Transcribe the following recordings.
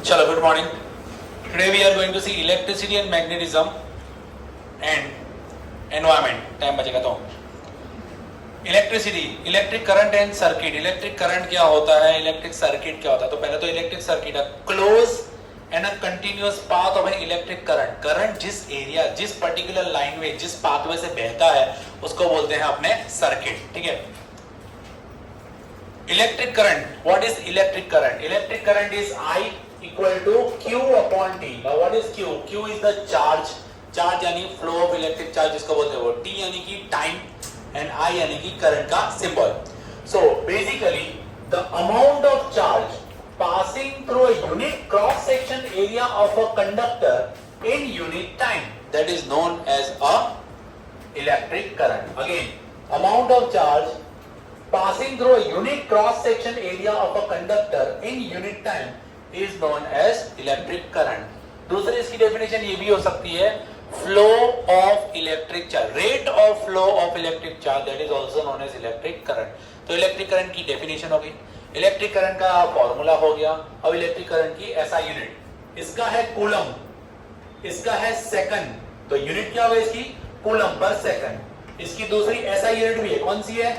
Chalo, good morning. Today we are going to see electricity and magnetism and environment. Time बचेगा तो electricity, electric current and circuit. Electric current क्या होता है, electric circuit क्या होता है? तो पहले तो इलेक्ट्रिक सर्किट है close and a continuous path of an electric current. Current जिस एरिया, जिस पर्टिकुलर लाइन में, जिस पाथवे से बहता है उसको बोलते हैं अपने सर्किट. ठीक है. Electric current, what is electric current? Electric current is I equal to Q upon T. Now what is Q? Q is the charge. Charge यानी फ्लो ऑफ इलेक्ट्रिक चार्ज जिसको बोलते हैं वो. T यानी कि टाइम एंड I यानी कि current का symbol. So basically the amount of charge passing through a unit cross section area of a conductor in unit time, that is known as a electric current. Again, amount of charge passing through a unit cross section area of a conductor in unit time is known as electric current. दूसरी इसकी definition ये भी हो सकती है flow of electric charge, rate of flow of electric charge, that is also known as electric current. तो electric current की definition हो गई, इलेक्ट्रिक करंट का फॉर्मूला हो गया. अब इलेक्ट्रिक करंट की ऐसा यूनिट, इसका है कूलम, इसका है सेकंड. तो यूनिट क्या होगा इसकी? Coulomb per second. इसकी दूसरी ऐसा यूनिट भी है, कौन सी है?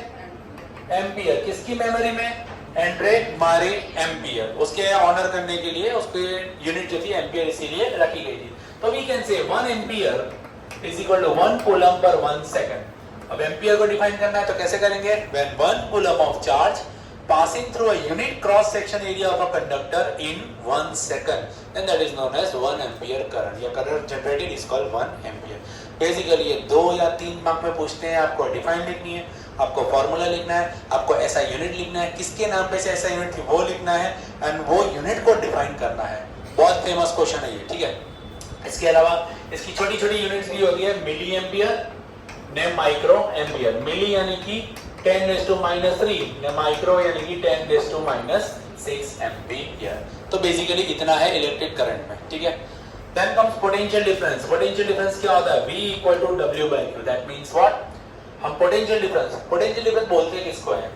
एम्पियर. किसकी मेमोरी में? एंड्रे मारे एम्पियर. उसके ऑनर करने के लिए उसके यूनिट जो थी एम्पियर इसीलिए रखी गई थी. तो we can say 1 ampere is equal to 1 coulomb पर 1 सेकंड. अब एम्पियर को डिफाइन करना है तो कैसे करेंगे? When 1 coulomb of charge passing through a unit cross section area of a conductor in 1 second, then that is known as 1 ampere current. या current generated is called 1 ampere. Basically ये 2 या 3 mark में पूछते हैं. आपको डिफाइन लिखनी है, आपको फॉर्मूला लिखना है, आपको ऐसा यूनिट लिखना है, किसके नाम पे से ऐसा यूनिट थी वो लिखना है एंड वो यूनिट को डिफाइन करना है. बहुत फेमस क्वेश्चन है ये. ठीक है. इसके अलावा इसकी छोटी छोटी यूनिट्स भी होती है. मिली एम्पियर ने माइक्रो एम्पियर. मिली यानी कि 10 raised to minus 3 ने माइक्रो यानी कि 10 raised to minus 6 एम्पियर. तो बेसिकली इतना है इलेक्ट्रिक करंट में. ठीक है. Then comes potential difference. Potential difference क्या होता है? V equal to W by Q. That means what? हम potential difference बोलते हैं किसको है?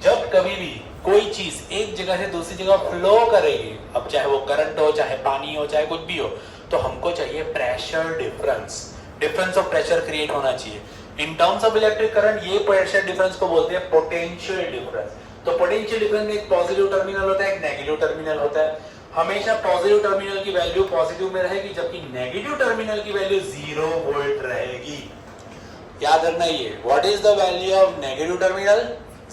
जब कभी भी कोई चीज एक जगह से दूसरी जगह फ्लो करेगी, अब चाहे वो करंट हो, चाहे पानी हो, चाहे कुछ भी हो, तो हमको चाहिए pressure difference. Difference of pressure create होना चाहिए. In terms of electric current ये प्रेशर डिफरेंस को बोलते हैं पोटेंशियल डिफरेंस. तो पोटेंशियल डिफरेंस में एक पॉजिटिव टर्मिनल होता है, एक नेगेटिव टर्मिनल होता है. हमेशा पॉजिटिव टर्मिनल की वैल्यू पॉजिटिव में रहेगी, जबकि नेगेटिव टर्मिनल की वैल्यू 0 वोल्ट रहेगी. याद रखना ये. What is the value of negative terminal?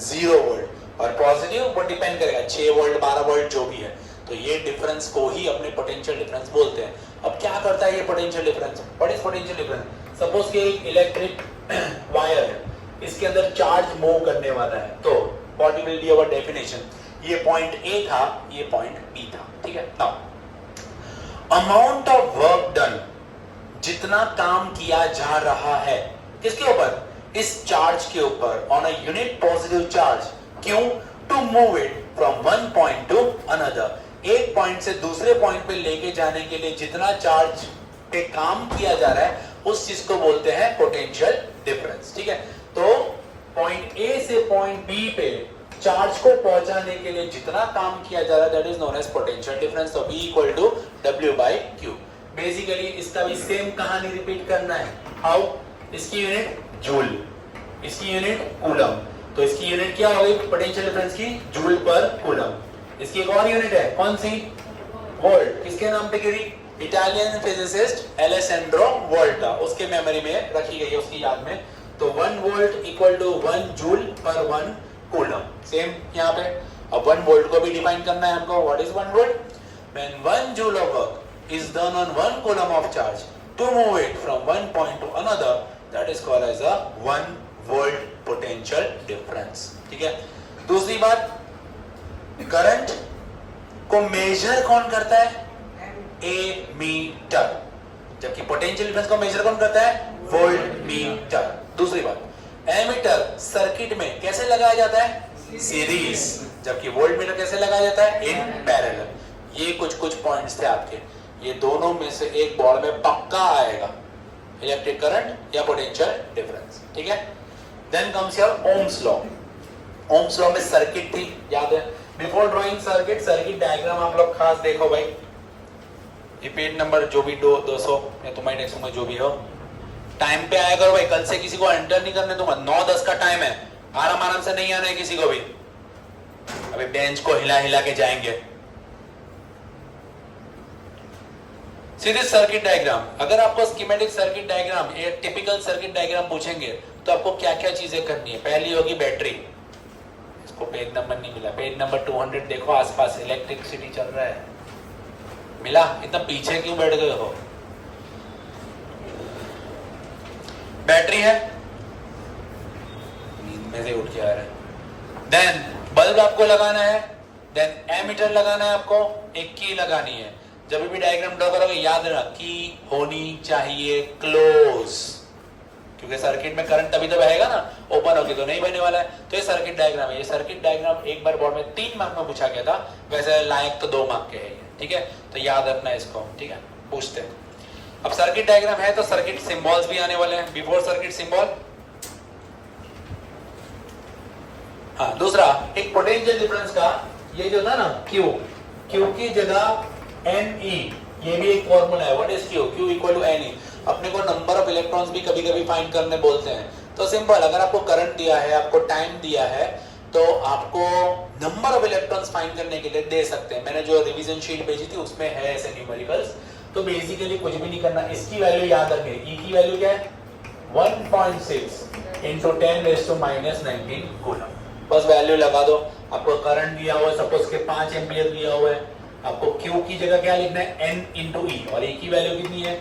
0 volt. और पॉजिटिव वो डिपेंड करेगा 6 वोल्ट 12 वोल्ट जो भी है. तो ये डिफरेंस को ही अपने पोटेंशियल डिफरेंस बोलते हैं. अब क्या करता है ये potential difference? What is potential difference? Suppose कि एक इलेक्ट्रिक वायर है, इसके अंदर चार्ज मूव करने वाला है, तो what will be our definition? ये पॉइंट ए था, ये पॉइंट बी था. ठीक है. Now amount of work done, जितना काम किया जा रहा है किसके ऊपर? इस चार्ज के ऊपर, on a unit positive charge. क्यों? To move it from one point to another. एक पॉइंट से दूसरे पॉइंट पे लेके जाने के लिए जितना चार्ज पे काम किया जा रहा है उस चीज को बोलते हैं पोटेंशियल डिफरेंस. ठीक है. तो पॉइंट ए से पॉइंट बी पे चार्ज को पहुंचाने के लिए जितना काम किया जा रहा है that is known as potential difference. तो V equal to W by Q. Basically इसका भी सेम कहानी रिपीट करना है. हाउ? इसकी यूनिट जूल, इसकी यूनिट कूलम. तो इसकी यूनिट क्या हो गई पोटेंशियल डिफरेंस की? जूल पर कूलम. इसकी एक और यूनिट है, कौन सी? वोल्ट. किसके नाम पे गिरी? इटालियन फिजिसिस्ट एलेसेंड्रो वोल्टा, उसके मेमोरी में रखी गई है, उसकी याद में. तो 1 वोल्ट इक्वल टू 1 जूल पर 1 कूलम. सेम यहाँ पे. अब 1 वोल्ट को भी डिफाइन करना है हमको. What is 1 volt? When 1 joule of work is done on 1 coulomb of charge to move it from one point to another, that is called as a 1 volt potential difference. ठीक है. दूसरी बात, current को major कौन करता है? Ammeter. जबकि potential difference को मेजर कौन करता है? वोल्टमीटर. दूसरी बात, एमीटर सर्किट में कैसे लगाया जाता है? सीरीज. जबकि वोल्टमीटर कैसे लगाया जाता है? In parallel. ये कुछ पॉइंट्स थे आपके. ये दोनों में से एक बोर्ड में पक्का आएगा, इलेक्ट्रिक करंट या पोटेंशियल डिफरेंस. ठीक है. Then comes your ohm's law. Ohm's law में सर्किट थी, याद है? Before drawing circuit, circuit diagram आप लोग खास देखो भाई, ये पेज नंबर जो भी 200 या तुम्हारे टेक्स्ट में जो भी हो, टाइम पे आया करो भाई, कल से किसी को एंटर नहीं करने दूंगा, 9-10 का टाइम है, आराम आराम से नहीं आना है किसी को भी, अभी बेंच को हिला हिला के जाएंगे। सीधे सर्किट डायग्राम, अगर आपको स्कीमेटिक सर्किट डायग्राम, एक टिपिकल सर्किट डायग्राम पूछेंगे तो आपको क्या क्या चीजें करनी है। पहली होगी बैटरी, इसको पेज नंबर नहीं मिला, पेज नंबर 200 देखो, आसपास इलेक्ट्रिसिटी चल रहा है, मिला? इतना पीछे क्यों बैठ गए हो? बैटरी है, नींद में से उठ के आ रहा है। देन बल्ब आपको लगाना है, देन एमीटर लगाना है, आपको एक की लगानी है। जब भी डायग्राम ड्रॉ करोगे याद रखना की होनी चाहिए क्लोज, क्योंकि सर्किट में करंट तभी तो बहेगा ना, ओपन होगी तो नहीं बहने वाला है। तो ये सर्किट डायग्राम है। ये सर्किट डायग्राम एक बार बोर्ड में 3 मार्क में पूछा गया था, वैसे लायक तो 2 मार्क के है, ठीक है, तो याद रखना इसको, ठीक है, पूछते हैं। अब सर्किट डायग्राम है तो सर्किट सिंबल्स भी आने वाले हैं। बिफोर सर्किट सिंबल, हाँ, दूसरा एक पोटेंशियल डिफरेंस का ये जो था ना Q की जगह Ne, ये भी एक फॉर्मूला है। What is Q? Q equal to Ne। अपने को नंबर ऑफ इलेक्ट्रॉन्स भी कभी कभी फाइंड करने बोलते हैं, तो सिंपल, अगर आपको करंट दिया है, आपको टाइम दिया है, तो आपको नंबर ऑफ इलेक्ट्रॉन्स फाइंड करने के लिए दे सकते हैं। मैंने जो रिवीजन शीट भेजी थी उसमें है ऐसे न्यूमेरिकल्स, तो बेसिकली कुछ भी नहीं करना, इसकी वैल्यू याद रखें। E की वैल्यू क्या है? 1.6 इंटू 10⁻⁹ कूलम, बस वैल्यू लगा दो। आपको करंट दिया हुआ है, सपोज के 5 एम्पियर दिया हुआ है, आपको Q की जगह क्या लिखना है? N इंटू E, और E की वैल्यू कितनी है?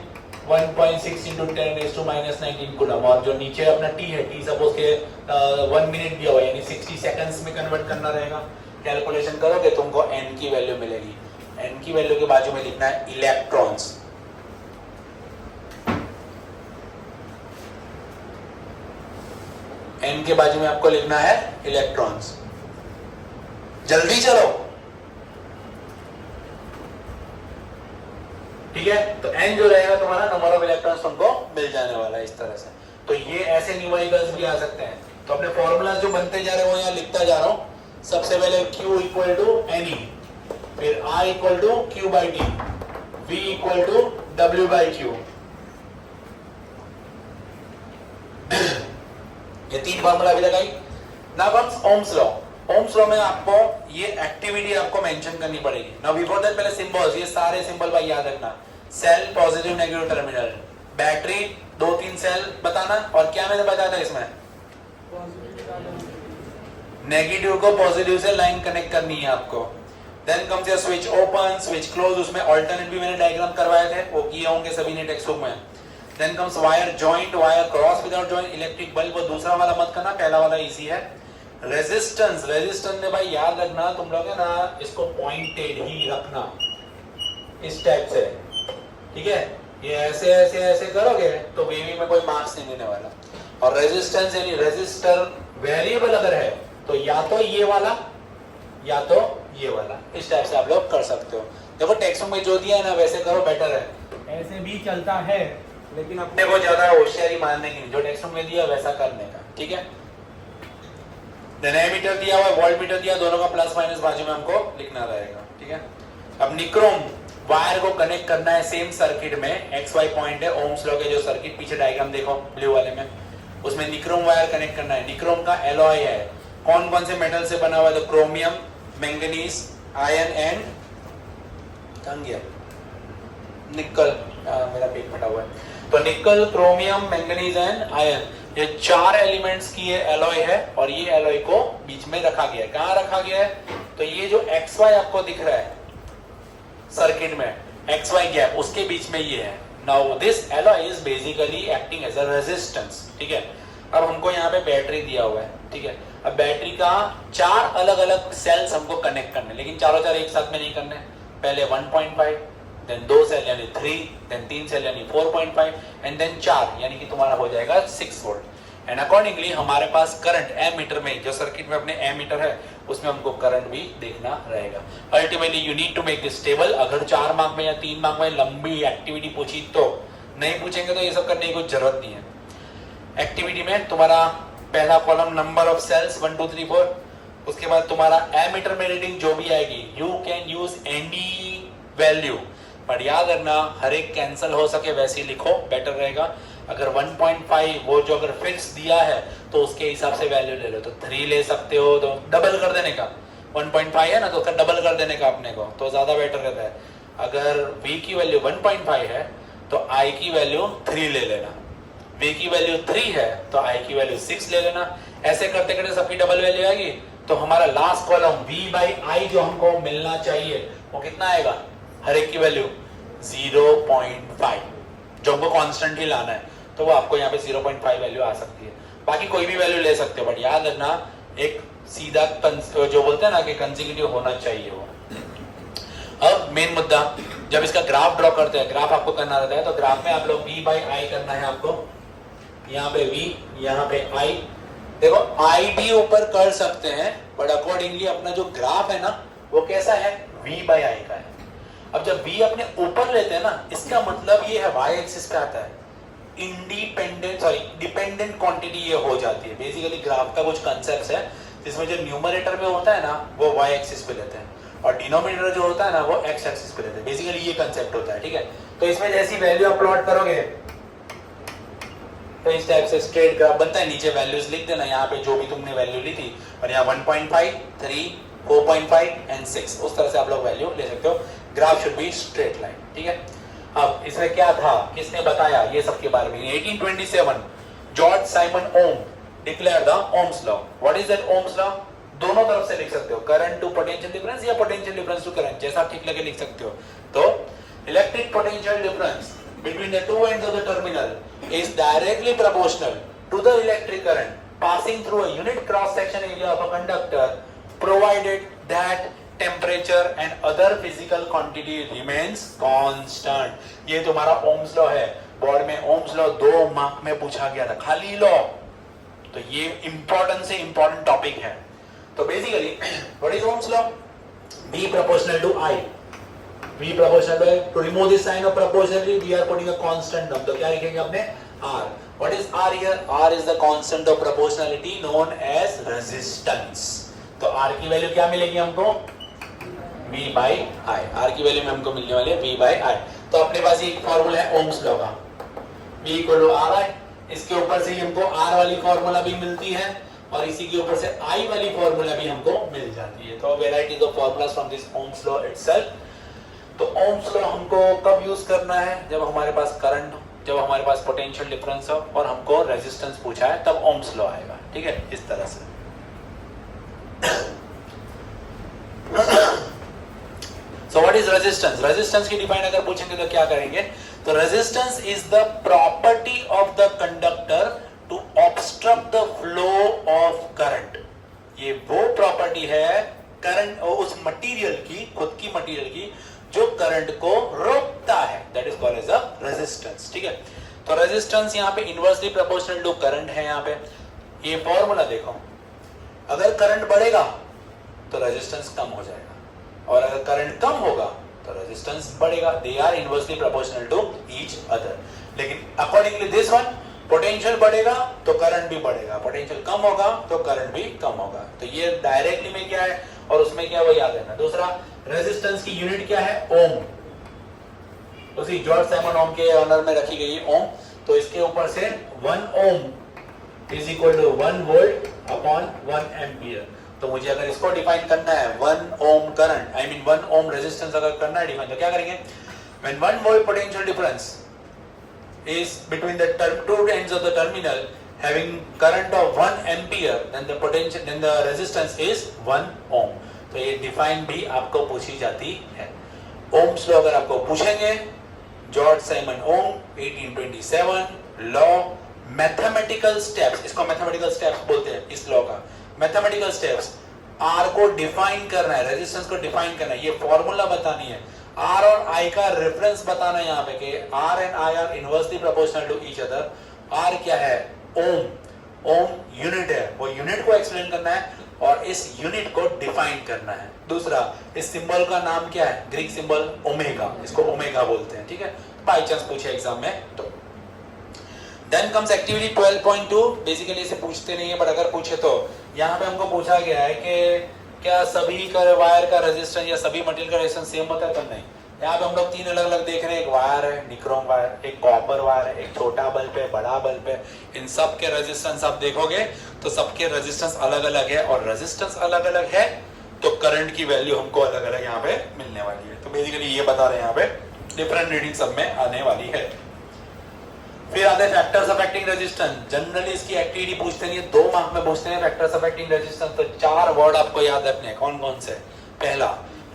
1.6 इंटू 10⁻⁹ कूलम, और जो नीचे अपना T है, T सपोज के 1 मिनट दिया हुआ है, यानी 60 सेकंड्स में कन्वर्ट करना रहेगा। कैलकुलेशन करोगे तुमको N की वैल्यू मिलेगी। N की वैल्यू के बाजू में लिखना है इलेक्ट्रॉन्स। N के बाजू में आपको लिखना है इलेक्ट्रॉन्स। जल्दी चलो, ठीक है, तो N जो रहेगा तुम्हारा नंबर ऑफ इलेक्ट्रॉन्स तुमको मिल जाने वाला है इस तरह से। तो ये ऐसे न्यूमेरिकल्स भी आ सकते हैं। तो अपने फॉर्मूला जो बनते जा रहे हैं वो यहाँ लिखता जा रहा हूं। सबसे पहले Q इक्वल टू Ne, फिर I equal to Q by T, V equal to W by Q। ये 3 फॉर्मूला भी लगाई। Now comes ohm's law. Ohm's law में आपको ये एक्टिविटी आपको मेंशन करनी पड़ेगी। नाउ बिफोर दैट पहले सिंबल्स, ये सारे सिंबल भाई याद रखना। Cell, positive negative terminal, battery, 2-3 cell बताना, और क्या मैंने बताया था इसमें? नेगेटिव को पॉजिटिव से लाइन कनेक्ट करनी है आपको। Then comes your switch open, switch close, उसमें ऑल्टरनेट भी मैंने डायग्राम करवाए थे, वो किए होंगे सभी ने टेक्स्ट बुक में। Then comes wire joint, wire cross without joint, electric bulb, वो दूसरा वाला मत करना, पहला वाला इजी है। रेजिस्टेंस, रेजिस्टेंस में भाई याद रखना तुम लोग है ना, इसको पॉइंटेड ही रखना इस टाइप से, ठीक है। ये ऐसे ऐसे ऐसे करोगे तो बीवी में कोई मार्क्स नहीं देने वाला। और रेजिस्टेंस यानी रेजिस्टर वेरिएबल अगर है तो या तो ये वाला या तो ये वाला, इस टाइप से आप लोग कर सकते हो। देखो टेक्स्ट में जो दिया है ना वैसे करो, बेटर है। ऐसे भी चलता है लेकिन अपने को ज्यादा होशियारी मारने की, जो टेक्स्ट में दिया वैसा करने का, ठीक है। एमीटर दिया हुआ, वोल्ट मीटर दिया, दोनों का प्लस माइनस बाजू में हमको लिखना रहेगा, ठीक है। अब निक्रोम वायर को कनेक्ट करना है सेम सर्किट में, एक्स वाई पॉइंट है, ओम्स लॉ के जो सर्किट पीछे डायग्राम देखो ब्लू वाले में, उसमें निक्रोम वायर कनेक्ट करना है। निक्रोम का एलॉय है, कौन कौन से मेटल से बना हुआ है? तो क्रोमियम, मैंगनीज, आयरन एंड निकल। मेरा पेज फटा हुआ है। तो निकल, क्रोमियम, मैंगनीज एंड आयरन, ये 4 एलिमेंट्स की ये एलॉय है, और ये एलॉय को बीच में रखा गया है। कहां रखा गया है? तो ये जो एक्स वाई आपको दिख रहा है सर्किट में, एक्स वाई गैप, उसके बीच में ये है। Now this alloy is basically acting as a resistance, ठीक है। अब हमको यहाँ पे बैटरी दिया हुआ है, ठीक है। अब बैटरी का 4 अलग अलग सेल्स हमको कनेक्ट करने, लेकिन चारों चार एक साथ में नहीं करने। पहले 1.5, देन 2 सेल यानी 3, देन 3 सेल यानी 4.5, एंड देन 4 यानी कि तुम्हारा हो जाएगा 6 वोल्ट। एंड अकॉर्डिंगली हमारे पास करंट एमीटर में, जो सर्किट में अपने एमीटर है उसमें हमको करंट भी देखना रहेगा। Ultimately you need to make this table. अगर 4 मार्क में या 3 मार्क में लंबी एक्टिविटी पूछी तो, नहीं पूछेंगे तो ये सब करने की कोई जरूरत नहीं है। एक्टिविटी में तुम्हारा पहला कॉलम नंबर ऑफ सेल्स 1 2 3 4, उसके बाद तुम्हारा एमीटर में रीडिंग जो भी आएगी you can use any value, but याद रखना हर एक कैंसिल हो सके वैसे ही लिखो, बेटर रहेगा। अगर 1.5 वो जो अगर फिक्स दिया है तो उसके हिसाब से वैल्यू ले लो, तो 3 ले सकते हो, तो डबल कर देने का, 1.5 है ना तो उसका डबल कर देने का अपने को, तो ज्यादा बेटर रहता है। अगर v की वैल्यू 1.5 है तो i की वैल्यू 3 ले लेना, v की वैल्यू 3 है तो i की वैल्यू 6 ले लेना। ऐसे करते करते सबकी डबल वैल्यू आएगी, तो हमारा last column v by I जो हमको मिलना चाहिए वो कितना आएगा, हर एक की वैल्यू 0.5, जो हमको कांस्टेंट ही लाना है, तो वो आपको यहाँ पे 0.5 वैल्यू आ सकती है। बाकी कोई भी वैल्यू ले सकते हो, बट याद रखना एक सीधा जो बोलते हैं ना कि कंसेक्यूटिव होना चाहिए वो। अब मेन मुद्दा, जब इसका ग्राफ ड्रॉ करते हैं, ग्राफ आपको करना रहता है, तो ग्राफ में आप लोग v बाई आई करना है आपको, यहाँ पे v, यहाँ पे i। देखो i भी ऊपर कर सकते हैं, बट अकॉर्डिंगली अपना जो ग्राफ है ना वो कैसा है, v बाई आई का है। अब जब v अपने ऊपर लेते हैं ना, इसका मतलब ये है y एक्सिस पे आता है, डिपेंडेंट क्वांटिटी ये हो जाती है। बेसिकली ग्राफ का कुछ कंसेप्ट है जिसमें जो न्यूमरेटर में होता है ना वो y एक्सिस पे लेते हैं, और डिनोमिनेटर जो होता है ना वो x एक्सिस पे लेते हैं। बेसिकली ये कंसेप्ट होता है, ठीक है। तो इसमें जैसी वैल्यू आप प्लॉट करोगे तो इस टाइप से स्ट्रेट ग्राफ बनता है, नीचे वैल्यूज लिख देना, यहाँ पे जो भी तुमने वैल्यू ली थी, और यहाँ 1.5, 3, 4.5 एंड 6, उस तरह से आप लोग वैल्यू ले सकते हो। Graph should be straight line, ठीक है। अब इसमें क्या था, किसने बताया ये सब के बारे में, 1827 George Simon Ohm declare the ohm's law. What is that ohm's law? दोनों तरफ से लिख सकते हो, करंट टू पोटेंशियल डिफरेंस या पोटेंशियल डिफरेंस टू करंट, जैसा ठीक लगे लिख सकते हो। तो electric potential difference between the two ends of the terminal is directly proportional to the electric current passing through a unit cross section area of a conductor, provided that temperature and other physical quantity remains constant। ये तुम्हारा Ohm's law है, board में Ohm's law 2 mark में पूछा गया था, खाली law, तो ये इंपॉर्टेंट से इंपॉर्टेंट टॉपिक है। तो basically what is Ohm's law? B proportional to I, V proportional to remove this sign of proportionality we are putting a constant term, तो क्या लिखेंगे अपने R। What is R here? R is the constant of proportionality known as resistance। तो R की value क्या मिलेगी हमको, V by I। R की वैल्यू में हमको मिलने वाली है V by I। तो अपने पास एक फॉर्मूला है ओम्स लॉ का, V equal to RI, इसके ऊपर से हमको R वाली फॉर्मूला भी मिलती है, और इसी के ऊपर से I वाली फॉर्मूला भी हमको मिल जाती है। तो varieties of formulas from this Ohm's law itself. तो ओम्स लॉ हमको कब यूज करना है, जब हमारे पास करंट हो, जब हमारे पास पोटेंशियल डिफरेंस हो, और हमको रेजिस्टेंस पूछा है, तब ओम्स लॉ आएगा, ठीक है, इस तरह से। So what is resistance? Resistance की डिफाइन अगर पूछेंगे तो क्या करेंगे, तो resistance is the property of the conductor to obstruct the flow of current. ये वो प्रॉपर्टी है करंट उस मटेरियल की, खुद की मटेरियल की, जो करंट को रोकता है, that is called as a resistance, ठीक है। तो रेजिस्टेंस यहाँ पे इनवर्सली प्रोपोर्शनल टू करंट है। यहाँ पे ये फॉर्मूला देखो, अगर करंट बढ़ेगा तो रेजिस्टेंस कम हो जाएगा, और अगर करंट कम होगा तो रेजिस्टेंस बढ़ेगा। They are inversely proportional to each other. लेकिन अकॉर्डिंगली दिस वन, पोटेंशियल बढ़ेगा तो करंट भी बढ़ेगा, पोटेंशियल कम होगा तो करंट भी कम होगा। तो ये डायरेक्टली में क्या है और उसमें क्या है वो याद रखना। दूसरा, रेजिस्टेंस की यूनिट क्या है, ओम। उसी जॉर्ज साइमन ओम के ऑनर में रखी गई ओम। तो इसके ऊपर से 1 ohm is equal to 1 volt upon 1 ampere. तो मुझे अगर इसको डिफाइन करना है 1 ohm current, I mean 1 ohm resistance अगर करना है डिफाइन, तो क्या करेंगे, when 1 volt potential difference is between the two ends of the terminal having current of 1 ampere, then the resistance is 1 ohm। तो ये डिफाइन भी आपको पूछी जाती है। ओम्स लॉ अगर आपको पूछेंगे, जॉर्ज साइमन ओम 1827 लॉ, मैथमेटिकल स्टेप्स, इसको मैथमेटिकल स्टेप्स बोलते हैं इस लॉ का। मैथमेटिकल स्टेप्स, आर को डिफाइन करना है, रेजिस्टेंस को डिफाइन करना है, ये फॉर्मूला बतानी है, R और I का रेफरेंस बताना है यहाँ पे कि R and I are inversely proportional to each other. R क्या है, ओम। ओम यूनिट है, वो यूनिट को एक्सप्लेन करना है और इस यूनिट को डिफाइन करना है। दूसरा, इस सिंबल का नाम क्या है, ग्रीक सिंबल ओमेगा, इसको ओमेगा बोलते हैं, ठीक है। बाई चांस पूछे एग्जाम में तो। Then comes activity 12.2। बेसिकली इसे पूछते नहीं है, बट अगर पूछे तो यहाँ पे हमको पूछा गया है कि क्या सभी का वायर का रेजिस्टेंस या सभी मटेरियल का रेजिस्टेंस सेम होता है? तो नहीं। यहाँ पे हम लोग तीन अलग अलग देख रहे हैं, एक वायर है निक्रोम वायर, एक कॉपर वायर है, एक छोटा बल्ब है, बड़ा बल्ब है। इन सब के रेजिस्टेंस आप देखोगे तो सबके रेजिस्टेंस अलग अलग है, और रेजिस्टेंस अलग अलग है तो करंट की वैल्यू हमको अलग अलग यहाँ पे मिलने वाली है। तो बेसिकली ये बता रहे हैं यहाँ पे डिफरेंट रीडिंग सब में आने वाली है। फिर आते हैं फैक्टर्स अफेक्टिंग रेजिस्टेंस। जनरली इसकी एक्टिविटी पूछते नहीं है, 2 मार्क में पूछते हैं फैक्टर्स अफेक्टिंग रेजिस्टेंस। तो 4 वर्ड आपको याद रखने हैं। कौन कौन से? पहला,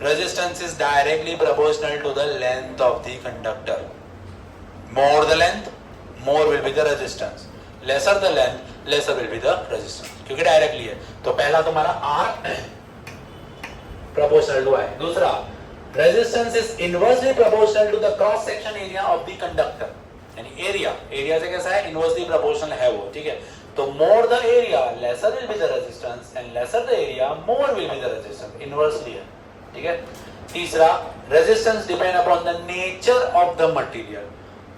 resistance is directly proportional to the length of the conductor. More the length, more will be the resistance. Lesser the length, lesser will be the resistance, क्योंकि डायरेक्टली है। तो पहला तुम्हारा आर प्रोपोर्शनल टू आई। दूसरा, resistance is inversely proportional to the cross section area of the conductor. यानी area से कैसा है? इनवर्सली प्रोपोर्शनल है वो, ठीक है। तो more the area laser will be the resistance, and lesser the area more will be the resistance. Inversely है, ठीक है। तीसरा, resistance depend upon the nature of the material.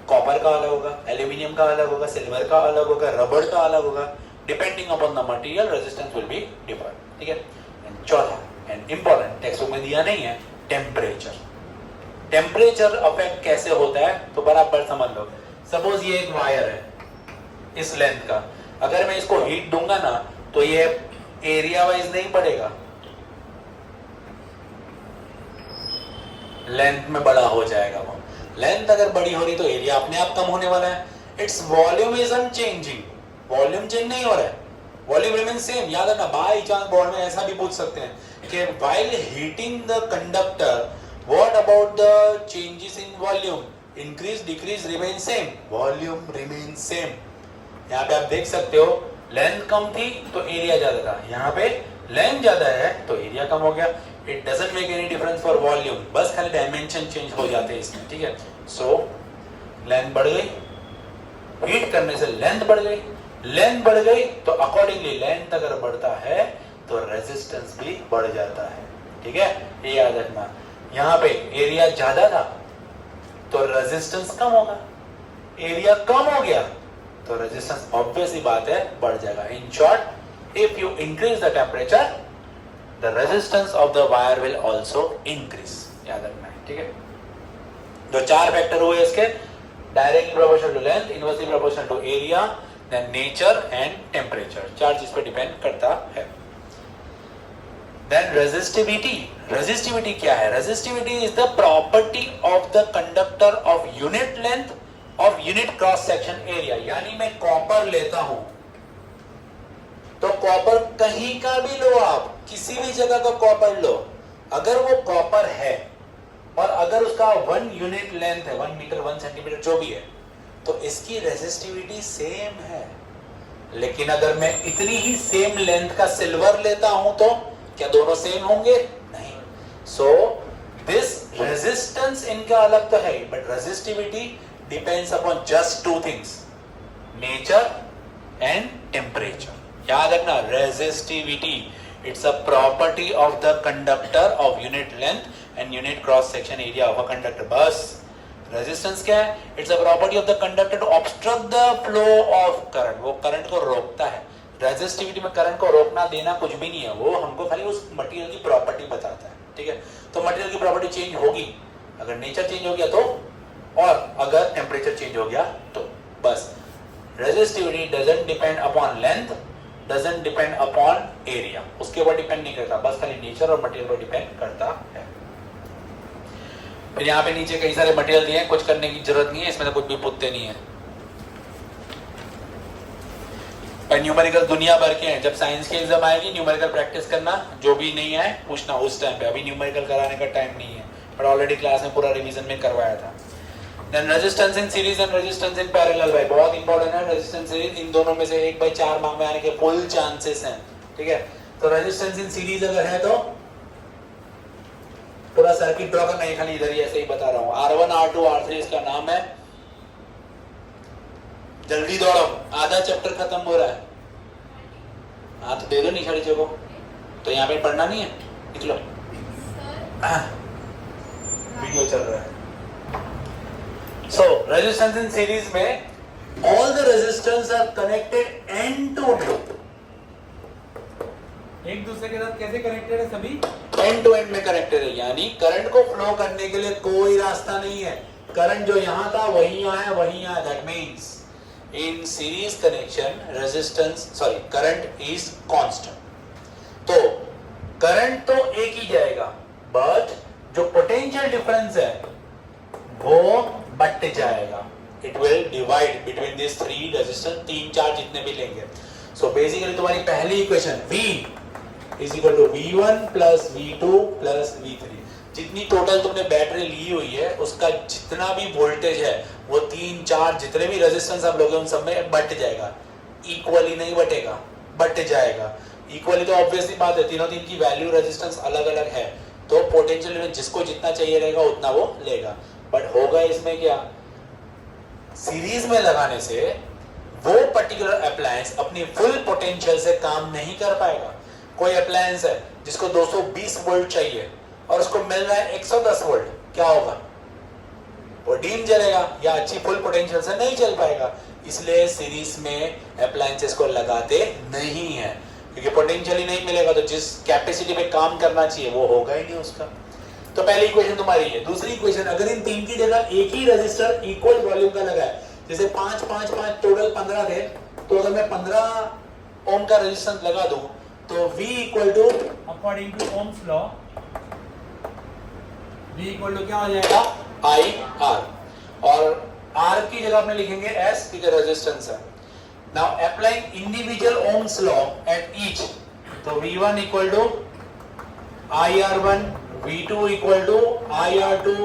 Copper का अलग होगा, एल्यूमिनियम का अलग होगा, सिल्वर का अलग होगा, रबड़ का अलग होगा। Depending upon the material resistance will be different, ठीक है। एंड चौथा एंड इंपॉर्टेंट, टेक्स्ट बुक में दिया नहीं है, टेम्परेचर। टेम्परेचर अफेक्ट कैसे होता है तो बराबर समझ लो। सपोज ये एक वायर है इस लेंथ का, अगर मैं इसको हीट दूंगा ना तो ये एरिया वाइज नहीं बढ़ेगा, लेंथ में बड़ा हो जाएगा वो। लेंथ अगर बड़ी हो रही तो एरिया अपने आप कम होने वाला है। Its volume is unchanging, volume change नहीं हो रहा है, वॉल्यूम रिमेन सेम। याद रखना, बाय चांस बोर्ड में ऐसा भी पूछ सकते हैं कि while heating the conductor what about the changes in volume? Increase decrease remain same, volume remain same. यहाँ पे आप देख सकते हो लेंथ कम थी तो एरिया ज्यादा था, यहाँ पे लेंथ ज्यादा है तो एरिया कम हो गया। It doesn't make any difference for volume, बस खाली डायमेंशन चेंज हो जाते हैं इसमें, ठीक है। सो लेंथ बढ़ गई, हीट करने से लेंथ बढ़ गई, लेंथ बढ़ गई तो अकॉर्डिंगली लेंथ अगर बढ़ता है तो रेजिस्टेंस भी बढ़ जाता है, ठीक है। ये याद रखना। यहाँ पे एरिया ज्यादा था तो रेजिस्टेंस कम होगा, एरिया कम हो गया तो रेजिस्टेंस ऑब्वियस ही बात है बढ़ जाएगा। In short, if you increase the temperature the resistance of the wire will also increase, याद रखना है, ठीक है। जो 4 फैक्टर हुए इसके, directly proportional to length, inversely proportional to area, then nature and temperature. 4 चीज पे डिपेंड करता है। Then resistivity. Resistivity क्या है? Resistivity is the property of the conductor of unit length of unit cross section area. यानी मैं copper लेता हूं तो कॉपर कहीं का भी लो, आप किसी भी जगह का कॉपर लो, अगर वो कॉपर है और अगर उसका 1 यूनिट लेंथ है, 1 मीटर 1 सेंटीमीटर जो भी है, तो इसकी रेजिस्टिविटी सेम है। लेकिन अगर मैं इतनी ही सेम लेंथ का सिल्वर लेता हूं तो क्या दोनों सेम होंगे? नहीं। सो दिस रेजिस्टेंस इनका अलग तो है, but resistivity depends upon just 2 things, nature and temperature. याद रखना, resistivity it's a property of the conductor of unit length and unit cross section area of a conductor. बस resistance क्या है? It's a property of the conductor to obstruct the flow of current, वो current को रोकता है। Resistivity में current को रोकना देना कुछ भी नहीं है, वो हमको खाली उस मटेरियल की प्रॉपर्टी बताता है, ठीक है। तो मटेरियल की प्रॉपर्टी चेंज होगी अगर नेचर चेंज हो गया तो, और अगर टेम्परेचर चेंज हो गया तो। बस resistivity doesn't depend upon length, doesn't depend upon area, उसके ऊपर डिपेंड नहीं करता, बस खाली नेचर और मटेरियल पर डिपेंड करता है। फिर यहाँ पे नीचे कई सारे मटेरियल दिए हैं, कुछ करने की जरूरत नहीं है, इसमें तो कुछ भी पुत्ते नहीं है। पर न्यूमेरिकल दुनिया भर के हैं, जब साइंस की एग्जाम आएगी न्यूमेरिकल प्रैक्टिस करना, जो भी नहीं है पूछना उस टाइम पे, अभी न्यूमेरिकल कराने का टाइम नहीं है, पर ऑलरेडी क्लास में पूरा रिवीजन में करवाया था। Then resistance in series and resistance in parallel, भाई बहुत इंपॉर्टेंट है रेजिस्टेंस सीरीज। इन दोनों में से 1/4 मार्क में आने के फुल चांसेस हैं, ठीक है। तो रेजिस्टेंस इन सीरीज अगर है तो पूरा सर्किट ड्रॉ करना है, खाली इधर ही ऐसे ही बता रहा हूँ। R1 R2 R3 इसका नाम है। जल्दी दौड़ो, आधा चैप्टर खत्म हो रहा है। हाँ तो दे दो निशाड़ी को, तो यहाँ पे पढ़ना नहीं है, निकलो। वीडियो चल रहा है। सो रेजिस्टेंस इन सीरीज में all the resistance are connected end to loop. एक दूसरे के साथ कैसे कनेक्टेड है सभी? एंड टू एंड में कनेक्टेड है, यानी करंट को फ्लो करने के लिए कोई रास्ता नहीं है। करंट जो यहां था वही यहां है, वही यहां। That means in series connection resistance sorry current is constant. तो करंट तो एक ही जाएगा, बट जो पोटेंशियल डिफरेंस है वो बट जाएगा। It will divide between this three resistance, तीन चार जितने भी लेंगे। सो बेसिकली तुम्हारी पहली equation V is equal to V1 plus V2 plus V3, जितनी टोटल तुमने बैटरी ली हुई है उसका जितना भी वोल्टेज है वो तीन चार जितने भी रेजिस्टेंस आप लोगे उन सब में बट जाएगा। इक्वली नहीं बटेगा, बट जाएगा। इक्वली तो ऑब्वियसली बात है, तीनों तीन की वैल्यू रेजिस्टेंस अलग अलग है, तो पोटेंशियल में जिसको जितना चाहिए रहेगा उतना वो लेगा। बट होगा इसमें क्या, सीरीज में लगाने से वो पर्टिकुलर अप्लायंस अपनी फुल पोटेंशियल से काम नहीं कर पाएगा। कोई अप्लायंस है जिसको 220 वोल्ट चाहिए और उसको मिल रहा है 110 वोल्ट, क्या होगा? वो डीम जलेगा या अच्छी फुल पोटेंशियल से नहीं चल पाएगा। इसलिए सीरीज में अप्लायंसेस को लगाते नहीं है, क्योंकि पोटेंशियल ही नहीं मिलेगा तो जिस कैपेसिटी पे काम करना चाहिए वो होगा ही नहीं उसका। तो पहली इक्वेशन तुम्हारी है। दूसरी इक्वेशन, अगर इन तीन की जगह एक ही रेजिस्टर इक्वल वॉल्यूम का लगा है, जैसे 5 5 5 टोटल 15 थे, तो अगर मैं 15 ओम का रेजिस्टेंस लगा दूं तो V equal to according to ohm's law V equal to क्या हो जाएगा? IR, और R की जगह अपने लिखेंगे S, क्योंकि रेजिस्टेंस है। Now applying individual ohm's law at each, तो V1 equal to IR1, V2 equal to IR2,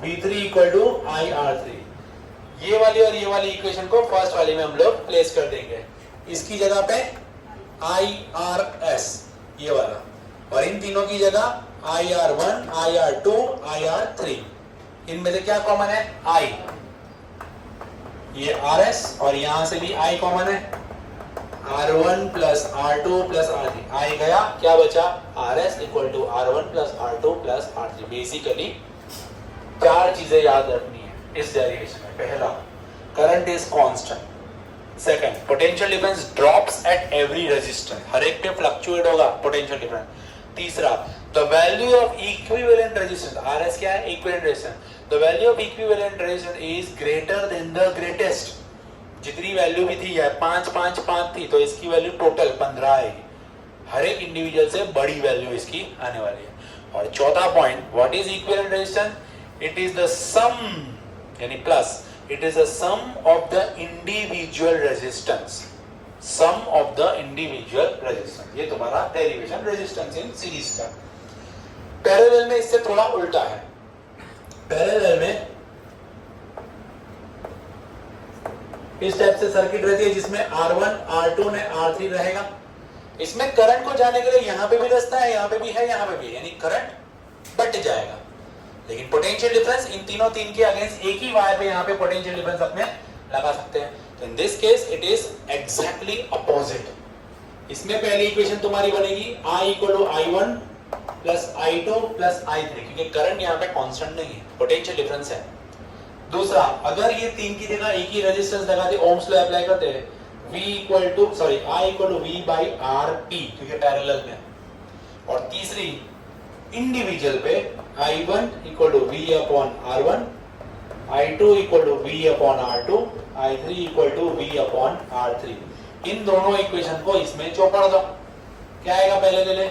V3 equal to IR3। ये वाली और ये वाली इक्वेशन को फर्स्ट वाली में हम लोग प्लेस कर देंगे, इसकी जगह पे IRS ये वाला, और इन तीनों की जगह IR1, IR2, IR3। इनमें से क्या कॉमन है? I, ये RS, और यहां से भी I कॉमन है, R1 plus R2 plus R3। I गया, क्या बचा? RS equal to R1 plus R2 plus R3। Basically चार चीजें याद रखनी है इस डेरिवेशन में। पहला, current is constant. Second, potential difference drops at every resistance, हर एक पे फ्लक्चुएट होगा पोटेंशियल डिफरेंस। तीसरा, the value of equivalent resistance, RS क्या है? Equivalent resistance. The value of equivalent resistance is greater than the greatest. जितनी value भी थी, 5 5 5 थी, तो इसकी वैल्यू टोटल 15 आएगी। हर एक इंडिविजुअल से बड़ी वैल्यू इसकी आने वाली है। और चौथा point, what is equivalent resistance? It is the sum, यानी plus, it is a sum of the individual resistance, sum of the individual resistance। ये तुम्हारा डेरिवेशन रेजिस्टेंस इन सीरीज का। पैरेलल में इससे थोड़ा उल्टा है। पैरेलल में इस टाइप से सर्किट रहती है जिसमें R1, R2 ने R3 रहेगा। इसमें करंट को जाने के लिए यहां पे भी रास्ता है, यहां पे भी है, यहां पे भी, यानी करंट बट जाएगा। लेकिन पोटेंशियल डिफरेंस इन तीनों तीन के अगेंस्ट एक ही वायर पे यहाँ पे पोटेंशियल डिफरेंस अपने लगा सकते हैं। तो in this case it is exactly opposite. इसमें पहली इक्वेशन तुम्हारी बनेगी I equal to I1 plus I2 plus I3, क्योंकि करंट यहाँ पे कांस्टेंट नहीं है, पोटेंशियल डिफरेंस है। दूसरा, अगर ये तीन की जगह एक ही रेजिस्टेंस लगाते, ओम्स लॉ अप्लाई करते हैं, I equal to V by RP, क्योंकि पैरेलल में। और तीसरी, इंडिविजुअल पे I1 equal to V upon R1, I2 equal to V upon R2, I3 equal to V upon R3। इन दोनों इक्वेशन को इसमें चौपड़ दो, क्या आएगा? पहले ले ले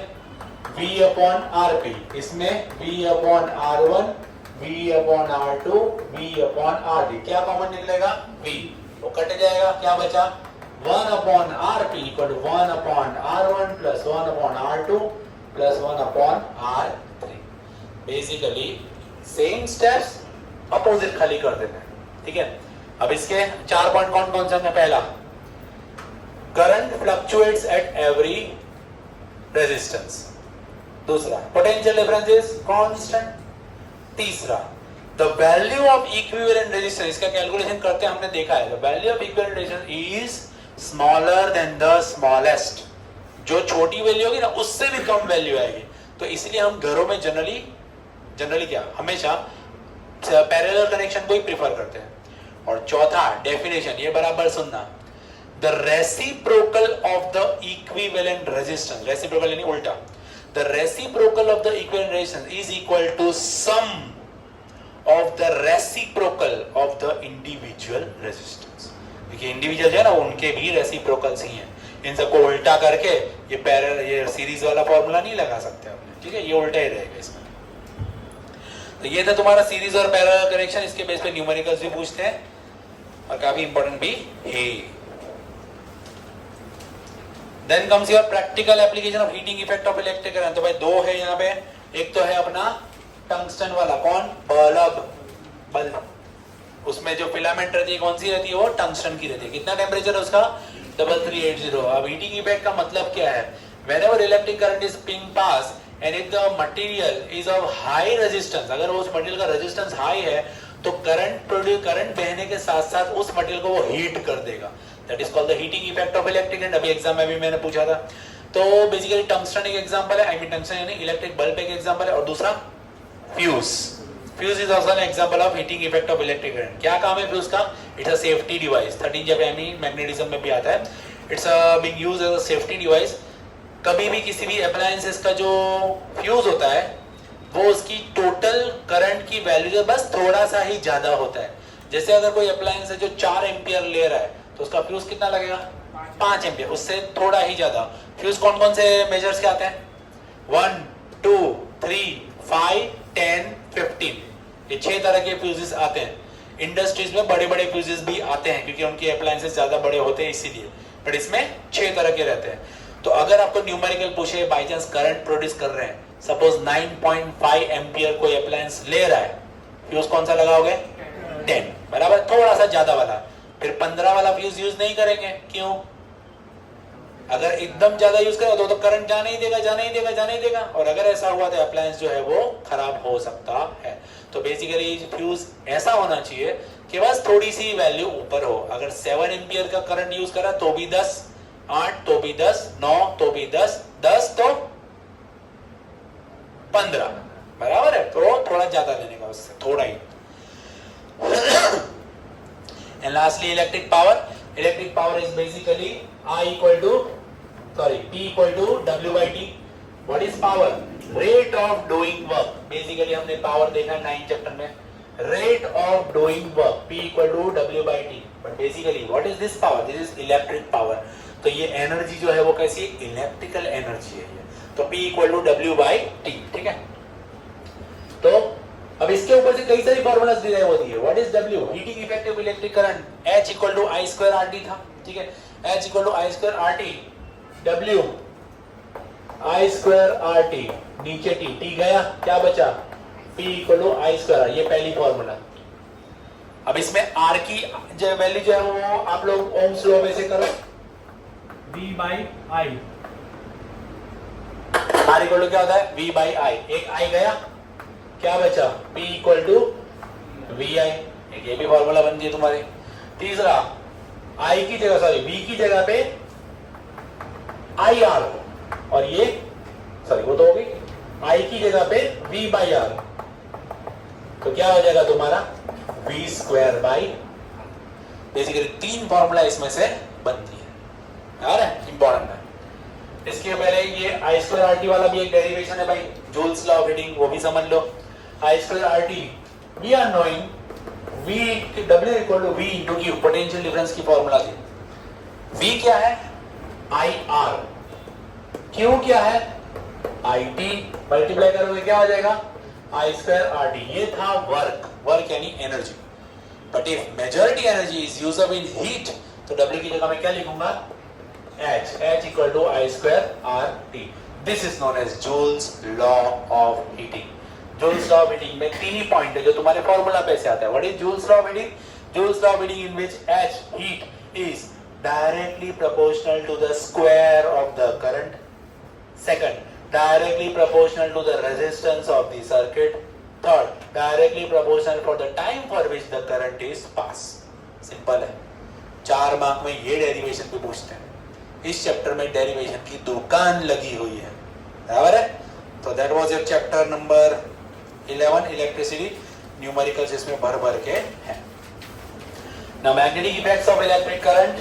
V अपॉन RP, इसमें V upon R1, V upon R2, V upon R3। क्या कॉमन निकलेगा? V, वो कट जाएगा, क्या बचा? 1 upon RP equal to 1 upon R1 plus 1 upon R2 plus 1 upon R3। Basically same steps opposite खाली कर देते हैं, ठीक है। अब इसके 4 पॉइंट कौन कौन से हैं? पहला, current fluctuates eight every resistance. दूसरा, पोटेंशियल डिफरेंस इज कांस्टेंट। तीसरा, the value of equivalent resistance, इसका कैलकुलेशन करते हमने देखा है, the value of equivalent resistance is smaller than the smallest. जो छोटी वैल्यू होगी ना उससे भी कम वैल्यू आएगी। तो इसलिए हम घरों में जनरली क्या, हमेशा पैरेलल कनेक्शन को ही प्रीफर करते हैं। और चौथा, डेफिनेशन, ये बराबर सुनना, the reciprocal of the equivalent resistance, reciprocal यानी उल्टा, the reciprocal of the equivalent resistance is equal to sum of the reciprocal of the individual resistance. देखिए इंडिविजुअल जो है ना उनके भी रेसिप्रोकल्स ही हैं, इन सबको उल्टा करके ये सीरीज वाला फॉर्मूला नहीं लगा सकते आपने, ठीक है, ये उल्टा ही रहेगा इसमें। तो ये था तुम्हारा सीरीज और पैरेलल कनेक्शन, इसके बेस पे न्यूमेरिकल्स भी पूछते हैं और काफी इंपॉर्टेंट भी है। Then comes your practical application of heating effect of electric current. तो भाई दो है यहाँ पे, एक तो है अपना टंगस्टन वाला, कौन, बल्ब, उसमें जो फिलामेंट रहती है कौन सी रहती है, वो टंगस्टन की रहती है। कितना टेम्परेचर है उसका, 3380। अब हीटिंग इफेक्ट का मतलब क्या है, whenever electric current is being passed and if the material is of high resistance, अगर उस मटेरियल का रेजिस्टेंस हाई है तो करंट बहने के साथ साथ उस मटेरियल को वो हीट कर देगा, that is called the heating effect of electric current. अभी एग्जाम में भी मैंने पूछा था। तो बेसिकली टंगस्टन एक एग्जांपल है, आई मीन टंगस्टन यानी इलेक्ट्रिक बल्ब एक एग्जांपल है, और दूसरा fuse. Fuse is also an example of heating effect of electric current. क्या काम है फ्यूज का, इट्स अ सेफ्टी डिवाइस, 13 जब यानी मैग्नेटिज्म में भी आता है, it's being used as a safety device. कभी भी किसी भी अप्लायंसेस का जो फ्यूज होता है वो उसकी टोटल करंट की वैल्यू से बस थोड़ा सा ही ज्यादा होता है। जैसे अगर कोई अप्लायंस है जो 4 एम्पियर ले रहा है तो उसका फ्यूज कितना लगेगा, 5 एम्पियर, उससे थोड़ा ही ज्यादा। फ्यूज कौन कौन से मेजर्स के आते हैं, 1, 2, 3, 5, 10, 15, ये 6 तरह के फ्यूजेस आते हैं। इंडस्ट्रीज में बड़े बड़े फ्यूजेस भी आते हैं क्योंकि उनके अप्लायंसेस ज्यादा बड़े होते हैं इसीलिए, बट इसमें 6 तरह के रहते हैं। तो अगर आपको न्यूमेरिकल पूछे, बाय चांस करंट प्रोड्यूस कर रहे हैं, सपोज 9.5 एम्पियर कोई अप्लायंस ले रहा है, फ्यूज कौन सा लगाओगे, 10, बराबर, थोड़ा सा ज्यादा वाला। फिर 15 वाला फ्यूज यूज नहीं करेंगे, क्यों, अगर एकदम ज्यादा यूज करें तो करंट जाने ही देगा, और अगर ऐसा हुआ तो अप्लायंस जो है वो खराब हो सकता है। तो बेसिकली फ्यूज ऐसा होना चाहिए कि बस थोड़ी सी वैल्यू ऊपर हो। अगर 7 एम्पियर का करंट यूज करा तो भी 10, 8 तो भी 10, 9 तो भी 10, 10 तो 15, बराबर है, तो थोड़ा ज्यादा लेने का, उससे थोड़ा ही। And lastly electric power is basically P equal to W by T. What is power? Rate of doing work. Basically हमने पावर देखा 9 चैप्टर में, rate of doing work P equal to W by T. But basically what is this power? This is electric power. तो ये energy जो है वो कैसी, electrical energy है ये। तो P equal to W by T, ठीक है। तो अब इसके ऊपर से कई सारी फॉर्मूलाज डिराइव होती है। What is W? Heating effect of electric current, H equal to I square RT था, ठीक है, H equal to I square RT, W I square RT, नीचे T गया, क्या बचा, P equal to I square R, ये पहली formula. अब इसमें R की जो वैल्यू जो है वो आप लोग ओम्स लॉ में से करो, V by I, R equal to क्या होता है, V by I, एक I गया, क्या बचा, P equal to VI, एक ये भी फॉर्मूला बन गई तुम्हारी। तीसरा I की जगह, सॉरी V की जगह पे IR, और ये सॉरी वो तो हो गई, I की जगह पे V by R, तो क्या हो जाएगा तुम्हारा V square by. Basically 3 formula इसमें से बनती है, यार इंपॉर्टेंट है। इसके पहले ये I स्क्वायर RT वाला भी एक डेरिवेशन है भाई, जूल्स लॉ ऑफ हीटिंग, वो भी समझ लो। I square RT, we are knowing W equal to V into Q, potential difference की फॉर्मूला थी। V क्या है, IR, Q क्या है, IT, मल्टीप्लाई करोगे क्या हो जाएगा, I स्क्वायर RT। ये था वर्क यानी energy. But if majority energy is used up in heat, तो W की जगह मैं क्या लिखूंगा, H equal to I square RT। This is known as Joule's law of heating. Joule's law of heating में 3 ही पॉइंट है जो तुम्हारे फॉर्मूला पे से आता है। What is joules law of heating? Joule's law of heating in which H, heat, is directly proportional to the square of the current. Second, directly proportional to the resistance of the circuit. Third, directly proportional for the time for which the current is passed. Simple है। 4 mark में ये derivation भी पूछते हैं। इस chapter में derivation की दुकान लगी हुई है, बराबर है। तो that was your chapter number 11, electricity. Numericals इसमें भर के हैं। Now magnetic effects of electric current.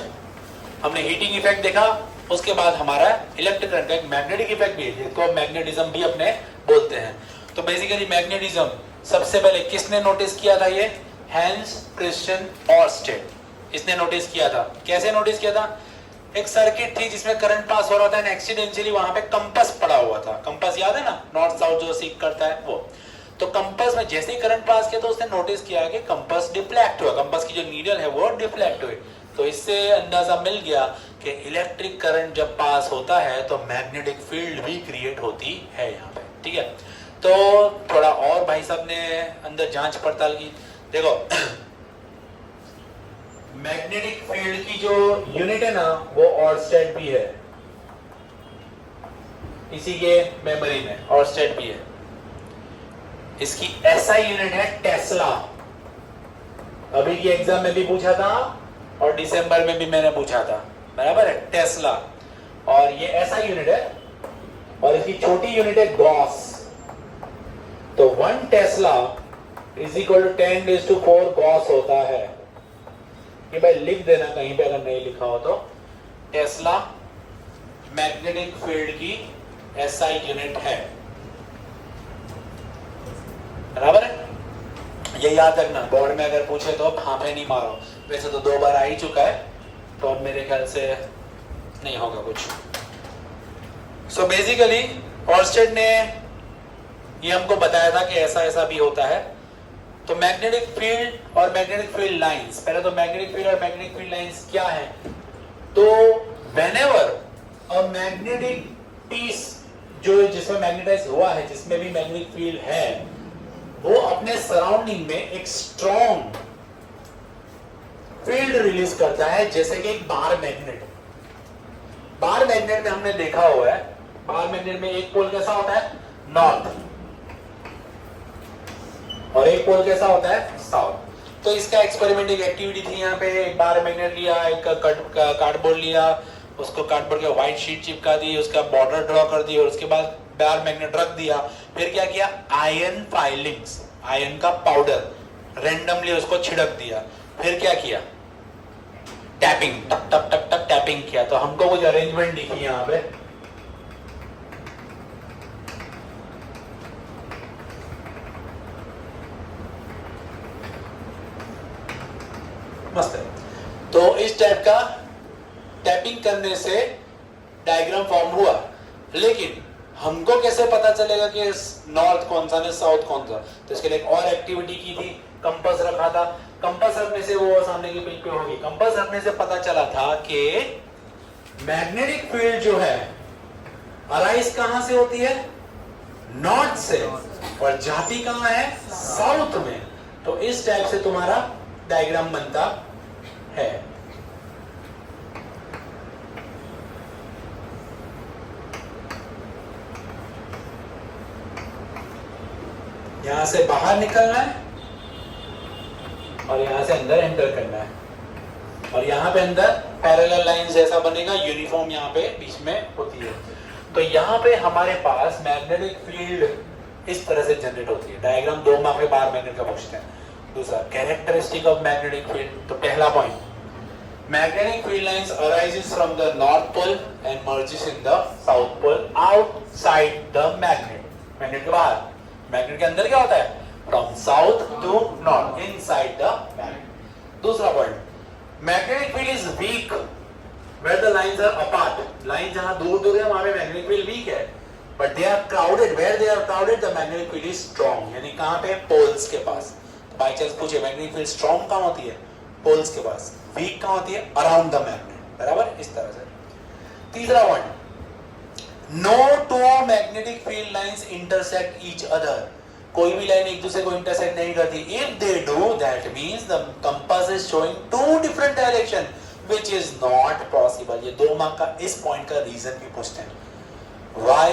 हमने हीटिंग इफेक्ट देखा, उसके बाद हमारा इलेक्ट्रिक करंट का एक मैग्नेटिक इफेक्ट भी है, जिसको मैग्नेटिज्म भी अपने बोलते हैं। तो बेसिकली मैग्नेटिज्म सबसे पहले किसने नोटिस किया था? ये हैंस क्रिश्चियन ऑर्स्टेड, इसने नोटिस किया था। कैसे नोटिस किया था? एक सर्किट थी जिसमें करंट पास हो रहा था, एंड एक्सीडेंटली वहां पे कंपास पड़ा हुआ था। कंपास याद है ना, नॉर्थ साउथ जो सीख करता है वो। तो कंपास में जैसे ही करंट पास किया तो उसने नोटिस किया कि कंपास डिफ्लेक्ट हुआ, कंपास की जो नीडल है वो डिफ्लेक्ट हुई। तो इससे अंदाजा मिल गया कि इलेक्ट्रिक करंट जब पास होता है तो मैग्नेटिक फील्ड भी क्रिएट होती है यहाँ पे। ठीक है, तो थोड़ा और भाई साहब ने अंदर जांच पड़ताल की। देखो मैग्नेटिक फील्ड की जो यूनिट है ना वो ऑर्स्टेड भी है, इसी के मेमोरी में ऑर्स्टेड भी है। इसकी एसआई यूनिट है टेस्ला। अभी की एग्जाम में भी पूछा था और दिसंबर में भी मैंने पूछा था, बराबर है, टेस्ला। और ये एसआई यूनिट है और इसकी छोटी यूनिट है गॉस। तो 1 tesla is equal to 10⁴ gauss होता है। कि भाई लिख देना कहीं पे अगर नहीं लिखा हो तो, टेस्ला मैग्नेटिक फील्ड की एसआई यूनिट है, बराबर है। ये याद रखना, बोर्ड में अगर पूछे तो फांफे नहीं मारो। वैसे तो 2 बार आ ही चुका है तो अब मेरे ख्याल से नहीं होगा कुछ। सो बेसिकली ऑर्स्टेड ने ये हमको बताया था कि ऐसा ऐसा भी होता है। तो मैग्नेटिक फील्ड और मैग्नेटिक फील्ड लाइंस, पहले तो मैग्नेटिक फील्ड और मैग्नेटिक फील्ड लाइंस क्या है? तो व्हेनेवर अ मैग्नेटिक पीस जो जिसमें मैग्नेटाइज हुआ है, जिसमें भी मैग्नेटिक फील्ड है, वो अपने सराउंडिंग में एक स्ट्रॉन्ग फील्ड रिलीज करता है, जैसे कि एक बार मैग्नेट। बार मैग्नेट में हमने देखा हुआ है, बार मैग्नेट में एक पोल कैसा होता है? नॉर्थ, और एक पोल कैसा होता है? साउथ। तो इसका एक्सपेरिमेंट एक एक्टिविटी थी यहाँ पे। एक बार मैग्नेट लिया, एक कार्डबोर्ड लिया, उसको कार्डबोर्ड के व्हाइट शीट चिपका दी, उसका बॉर्डर ड्रॉ कर दी और उसके बाद बार मैग्नेट रख दिया। फिर क्या किया? आयरन फाइलिंग्स, आयरन का पाउडर रेंडमली उसको छिड़क दिया। फिर क्या किया? टैपिंग, टक टक टक टक टैपिंग किया। तो हमको कुछ अरेंजमेंट दिखी यहाँ पे। मस्त है। तो इस टाइप का टैपिंग करने से डायग्राम फॉर्म हुआ। लेकिन हमको कैसे पता चलेगा कि नॉर्थ कौन सा है, साउथ कौन सा? तो इसके लिए एक और एक्टिविटी की थी, कंपास रखा था। कंपास रखने से वो सामने की पिक पे होगी। कंपास रखने से पता चला था कि मैग्नेटिक फील्ड जो है अराइज कहां से होती है? नॉर्थ से, और जाती कहां है? साउथ में। तो इस टाइप से तुम्हारा डायग्राम बनता है। यहां से बाहर निकलना है और यहां से अंदर एंटर करना है, और यहां पे अंदर पैरेलल लाइन जैसा बनेगा, यूनिफॉर्म यहां पे बीच में होती है। तो यहां पे हमारे पास मैग्नेटिक फील्ड इस तरह से जनरेट होती है। डायग्राम 2 मार्क में बार मैग्नेट का पूछते हैं। दूसरा, कैरेक्टरिस्टिक ऑफ मैग्नेटिक फील्ड। तो पहला point, magnetic field lines arises from the north pole and merges in the south pole outside the magnet. Magnet के बाहर, मैग्नेट के अंदर क्या होता है? From south to north, inside the magnet. दूसरा point, magnetic field is weak where the lines are apart. Line जहां दूर दूर है वहां पे मैग्नेटिक फील्ड वीक है, but they are crowded. Where they are crowded, the magnetic field is strong. यानी कहां पे? पोल्स के पास। तो बाय चांस पूछे मैग्नेटिक फील्ड स्ट्रांग कहां होती है? पोल्स के पास। वीक कहां होती है? अराउंड द मैग्नेट, बराबर, इस तरह से। तीसरा point, no two magnetic field lines intersect each other. कोई भी लाइन एक दूसरे को इंटरसेक्ट नहीं करती। If they do, that means the compass is showing two different direction, which is not possible. ये 2 मार्क का इस पॉइंट का रीजन भी पूछते हैं। Why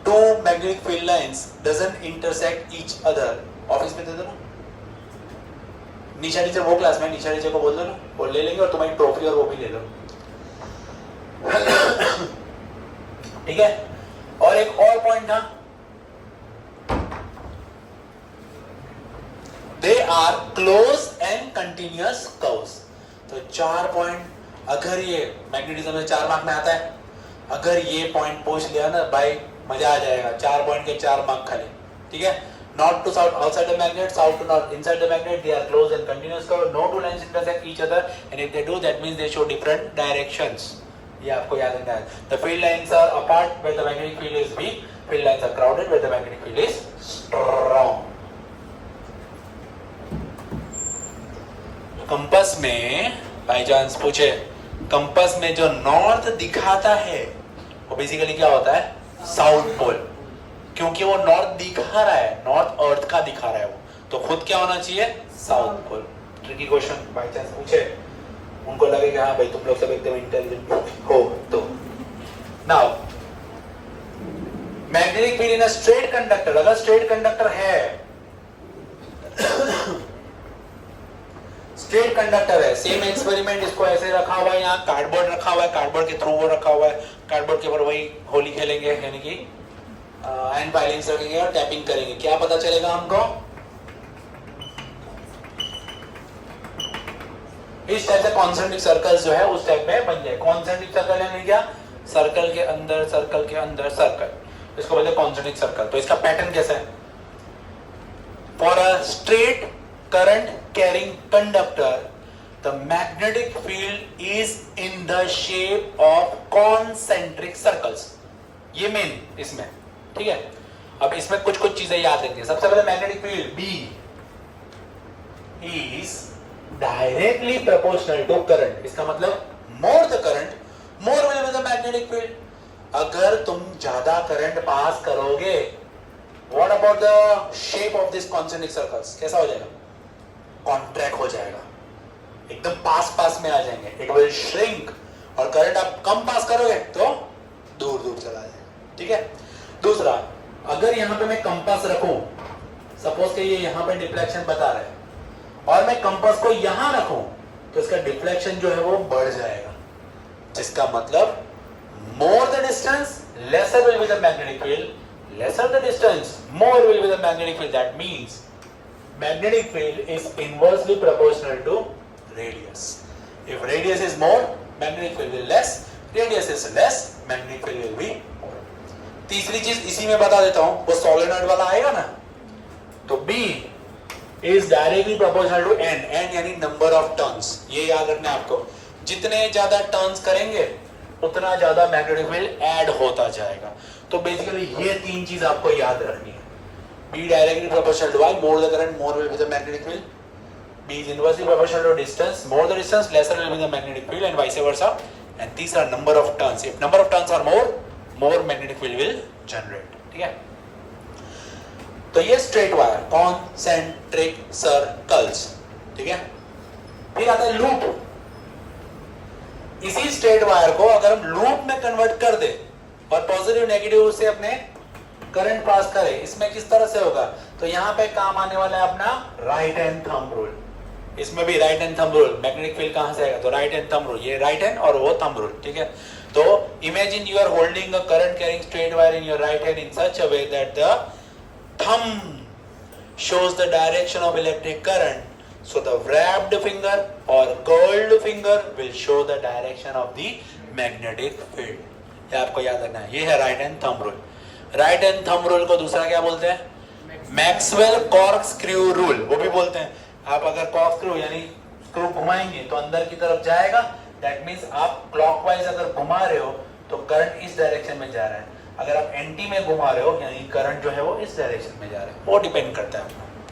two magnetic field lines doesn't intersect each other? Office में दे दो ना, निशा टीचर वो क्लास में, निशा टीचर को बोल दो ना, वो ले लेंगे और तुम्हारी ट्रॉफी और वो भी ले लो। ठीक है। और एक और पॉइंट था, they are close and continuous curves. तो 4 पॉइंट अगर ये मैग्नेटिज्म में 4 मार्क में आता है, अगर ये पॉइंट पूछ लिया ना भाई मजा आ जाएगा, 4 पॉइंट के 4 मार्क खाली, ठीक है। North to south outside the magnet, south to north inside the magnet, they are close and continuous curve, no two lines intersect each other and if they do that means they show different directions. ये आपको याद रखना है। The field lines are apart where the magnetic field is weak, field lines are crowded where the magnetic field is strong. Compass में by chance पूछे, compass में जो north दिखाता है वो बेसिकली क्या होता है? साउथ पोल, क्योंकि वो नॉर्थ दिखा रहा है, नॉर्थ अर्थ का दिखा रहा है वो, तो खुद क्या होना चाहिए? South pole. Tricky question by chance पूछे, उनको लगे कि हाँ भाई तुम लोग सब एकदम इंटेलिजेंट हो, तो now magnetic field in a straight conductor, अगर स्ट्रेट कंडक्टर है, स्ट्रेट कंडक्टर है, सेम एक्सपेरिमेंट, इसको ऐसे रखा हुआ है, यहाँ कार्डबोर्ड रखा हुआ है, कार्डबोर्ड के थ्रू वो रखा हुआ है, कार्डबोर्ड के ऊपर वही होली खेलेंगे, यानी कि एंड फाइलिंग्स रखेंगे और टैपिंग करेंगे, क्या पता चलेगा हमको? इस टाइप से कॉन्सेंट्रिक सर्कल्स जो है उस टाइप में बन जाए। कॉन्सेंट्रिक सर्कल यानी क्या? सर्कल के अंदर सर्कल के अंदर सर्कल, इसको बोलते हैं कॉन्सेंट्रिक सर्कल। तो इसका पैटर्न कैसा है? For a straight current carrying conductor, the magnetic field is in the shape of concentric circles. ये मेन इसमें, ठीक है। अब इसमें कुछ कुछ चीजें याद रखनी है। सबसे पहले magnetic field B is directly proportional to current। इसका मतलब more the current, more will be the magnetic field। अगर तुम ज्यादा करंट पास करोगे, what about the shape of this concentric circles? कैसा हो जाएगा? कॉन्ट्रैक्ट हो जाएगा, एकदम पास पास में आ जाएंगे, इट विल श्रिंक। और करंट आप कम पास करोगे तो दूर दूर चला जाएगा, ठीक है। दूसरा, अगर यहां पे मैं कंपास रखूं, सपोज कि ये यहां पे डिफ्लेक्शन बता रहा है, और मैं कंपास को यहां रखूं, तो इसका डिफ्लेक्शन जो है वो बढ़ जाएगा, जिसका मतलब more the distance laser will be the magnetic field, lesser the distance more will be the magnetic field। that means magnetic field is inversely proportional to radius। if radius is more, magnetic field will less, radius is less, magnetic field will be more। तीसरी चीज इसी में बता देता हूं, वो solenoid वाला आएगा ना, तो B is directly proportional to N, N यानी number of turns। ये याद रखना है आपको, जितने ज्यादा टर्न्स करेंगे उतना ज्यादा मैग्नेटिक फील्ड ऐड होता जाएगा। तो बेसिकली ये तीन चीज आपको याद रखनी है। B directly proportional to Y, more the current, more will be the magnetic field। B is inversely proportional to distance, more the distance, lesser will be the magnetic field, and vice versa। And these are number of turns। If number of turns are more, more magnetic field will generate। ठीक है। तो ये straight wire, concentric circles, ठीक है। फिर आता है loop. इसी स्ट्रेट वायर को अगर हम लूप में कन्वर्ट कर दे और पॉजिटिव नेगेटिव से अपने करंट पास करें, इसमें किस तरह से होगा? तो यहां पे काम आने वाला है अपना राइट हैंड थंब रूल। इसमें भी right hand thumb rule, magnetic field कहां से आएगा? तो राइट हैंड थंब रूल, ये राइट हैंड और वो थंब रूल, ठीक है। तो imagine you are holding a current carrying straight wire in your right hand in such a way that the thumb shows the direction of electric current, so the wrapped finger or curled finger will show the direction of the magnetic field। ये आपको याद रखना है, ये है right hand thumb rule. Right hand thumb rule को दूसरा क्या बोलते हैं? मैक्सवेल कॉर्क स्क्रू रूल, वो भी बोलते हैं। आप अगर कॉर्क स्क्रू यानी स्क्रू घुमाएंगे तो अंदर की तरफ जाएगा, दैट मींस आप क्लॉकवाइज अगर घुमा रहे हो तो करंट इस डायरेक्शन में जा रहा है, अगर आप एंटी में घुमा रहे हो यानी करंट जो है वो इस डायरेक्शन में जा रहा है, वो डिपेंड करता है,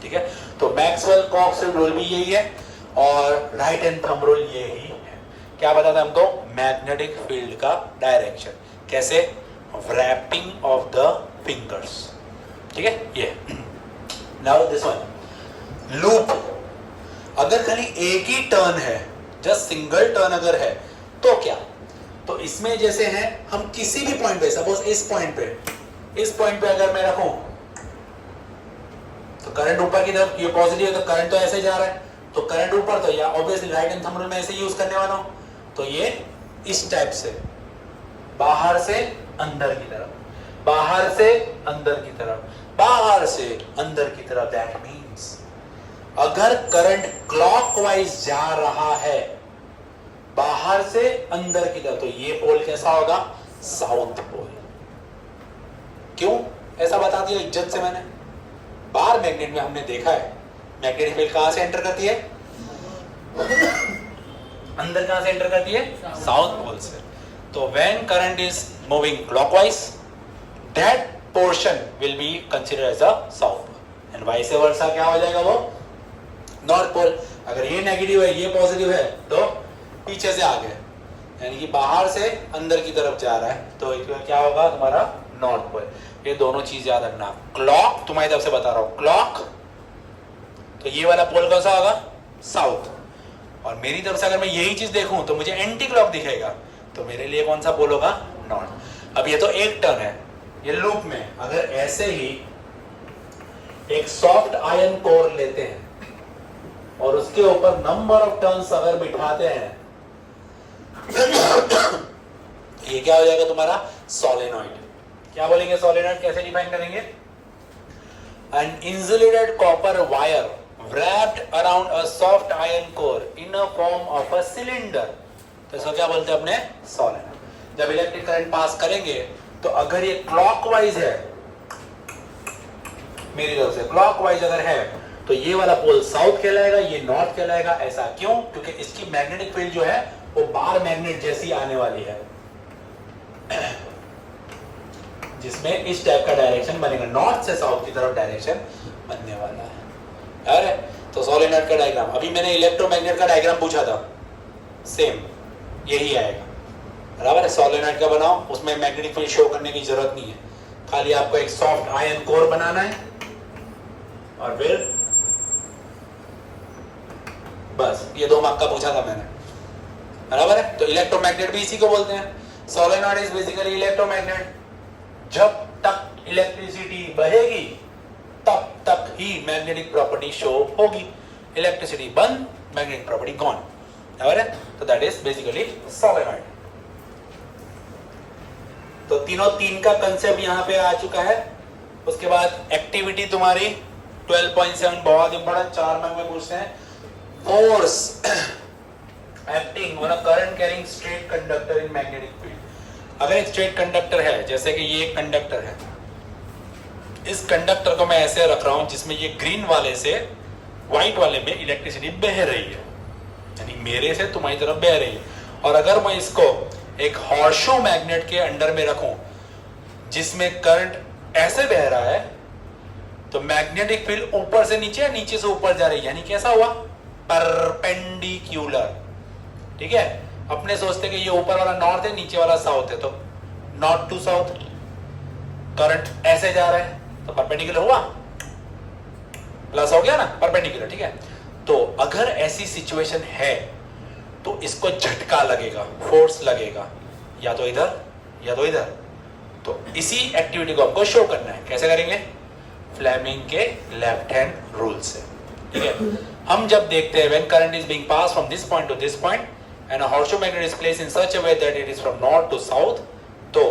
ठीक है। तो मैक्सवेल कॉर्क स्क्रू रूल भी यही है और राइट हैंड थंब रूल यही है। क्या बताता है हमको? मैग्नेटिक फील्ड का डायरेक्शन कैसे? wrapping of the fingers, ठीक है। ये नाउ दिस वन लूप, अगर खाली एक ही टर्न है, जस्ट सिंगल टर्न अगर है तो क्या? तो इसमें जैसे है, हम किसी भी पॉइंट पे, सपोज इस पॉइंट पे अगर मैं रखूं तो करंट ऊपर की तरफ, ये पॉजिटिव है तो करंट तो ऐसे जा रहा है, तो करंट ऊपर, तो या obviously right hand thumb rule में ऐसे यूज करने वाला हूं, तो ये इस टाइप से बाहर से अंदर की तरफ, बाहर से अंदर की तरफ, बाहर से अंदर की तरफ। दैट मींस अगर करंट क्लॉकवाइज जा रहा है बाहर से अंदर की तरफ, तो ये पोल कैसा होगा? South pole. क्यों ऐसा बता दिया इज्जत से मैंने? बार मैग्नेट में हमने देखा है मैग्नेटिक फील्ड कहां से एंटर करती है? अंदर कहां से एंटर करती है? साउथ पोल से। तो when current is moving clockwise, that portion will be considered as a south pole and vice versa क्या हो जाएगा? वो नॉर्थ पोल। अगर ये नेगेटिव है ये पॉजिटिव है तो पीछे से आगे, यानी कि बाहर से अंदर की तरफ जा रहा है, तो क्या होगा तुम्हारा? North pole. ये दोनों चीज याद रखना। क्लॉक तुम्हारी तरफ से बता रहा हूं, क्लॉक, तो ये वाला पोल कौन सा होगा? साउथ। और मेरी तरफ से अगर मैं यही चीज देखूं तो मुझे एंटी क्लॉक दिखेगा, तो मेरे लिए कौन सा पोल होगा? नॉर्थ। अब ये तो एक टर्न है, ये लूप में अगर ऐसे ही एक सॉफ्ट आयरन कोर लेते हैं और उसके ऊपर नंबर ऑफ टर्न्स अगर बिठाते हैं ये क्या हो जाएगा तुम्हारा? सोलेनॉइड। क्या बोलेंगे सोलेनॉइड? कैसे डिफाइन करेंगे? An insulated copper wire wrapped around a soft iron core in a form of a cylinder, तो इसको क्या बोलते हैं अपने? सोलेनॉइड। जब इलेक्ट्रिक करंट पास करेंगे तो अगर ये क्लॉकवाइज है, मेरी तरफ से क्लॉकवाइज अगर है, तो ये वाला पोल साउथ कहलाएगा, ये नॉर्थ कहलाएगा। ऐसा क्यों? क्योंकि इसकी मैग्नेटिक फील्ड जो है वो बार मैग्नेट जैसी आने वाली है, जिसमें इस टाइप का डायरेक्शन बनेगा, नॉर्थ से साउथ की तरफ डायरेक्शन बनने वाला है। अरे तो सोलेनॉइड का डायग्राम, अभी मैंने इलेक्ट्रोमैग्नेट का डायग्राम पूछा था, सेम यही आएगा, बराबर है। सोलेनॉइड का बनाओ, उसमें मैग्नेटिक फील्ड शो करने की जरूरत नहीं है, खाली आपको एक सॉफ्ट आयरन कोर बनाना है और फिर बस। ये 2 मार्क का पूछा था मैंने, बराबर है। तो इलेक्ट्रोमैग्नेट भी इसी को बोलते हैं। Solenoid is basically electromagnet. जब तक इलेक्ट्रिसिटी बहेगी तब तक ही मैग्नेटिक प्रॉपर्टी शो होगी, इलेक्ट्रिसिटी बंद, मैग्नेटिक प्रॉपर्टी गॉन, बराबर है। तो दैट इज बेसिकली सोलेनॉइड। तो तीनों 3 का कंसेप्ट यहां पे आ चुका है। उसके बाद एक्टिविटी तुम्हारी 12.7 बहुत इंपॉर्टेंट, 4 मार्क में पूछते हैं। Force acting on a current carrying straight conductor in magnetic field. अगर एक स्ट्रेट कंडक्टर है, जैसे कि ये एक कंडक्टर है, इस कंडक्टर को मैं ऐसे रख रहा हूं जिसमें ये ग्रीन वाले से व्हाइट वाले में इलेक्ट्रिसिटी बह रही है, यानी मेरे से तुम्हारी तरफ बह रही है। और अगर मैं इसको एक हॉर्सशू मैग्नेट के अंडर में रखूं जिसमें करंट ऐसे बह रहा है, तो मैग्नेटिक फील्ड ऊपर से नीचे या नीचे से ऊपर जा रही है, यानी कैसा हुआ? परपेंडिकुलर। ठीक है, अपने सोचते कि ये ऊपर वाला नॉर्थ है, नीचे वाला साउथ है, तो नॉर्थ टू साउथ, करंट ऐसे जा रहा है तो परपेंडिकुलर हुआ, प्लस हो गया ना, परपेंडिकुलर। ठीक है, तो अगर ऐसी सिचुएशन है तो इसको झटका लगेगा, फोर्स लगेगा, या तो इधर या तो इधर। तो इसी एक्टिविटी को आपको शो करना है। कैसे करेंगे? फ्लेमिंग के लेफ्ट हैंड रूल से। ठीक है, हम जब देखते हैं when current is being passed from this point to this point and a horseshoe magnet is placed in such a way that it is from north to south, तो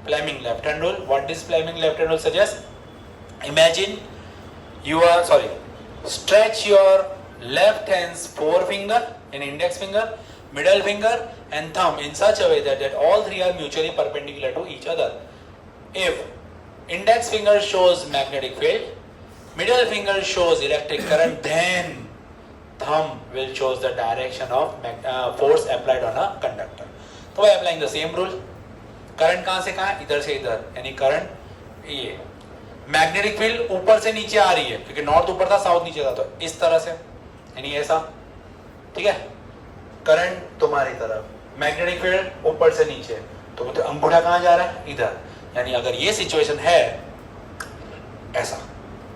Fleming left hand rule. What does Fleming left hand rule suggest? Imagine you are stretch your left hand's forefinger and index finger, middle finger and thumb in such a way that all 3 are mutually perpendicular to each other. If index finger shows magnetic field, middle finger shows electric current, then thumb will shows the direction of force applied on a conductor. So by applying the same rule, current कहां से कहां? इधर से इधर, यानी current ये magnetic field ऊपर से नीचे आ रही है, क्योंकि नॉर्थ ऊपर था साउथ नीचे था, तो इस तरह से, यानी ऐसा। ठीक है, करंट तुम्हारी तरफ, मैग्नेटिक फील्ड ऊपर से नीचे, तो मतलब अंगूठा कहां जा रहा है? इधर। यानी अगर ये सिचुएशन है, ऐसा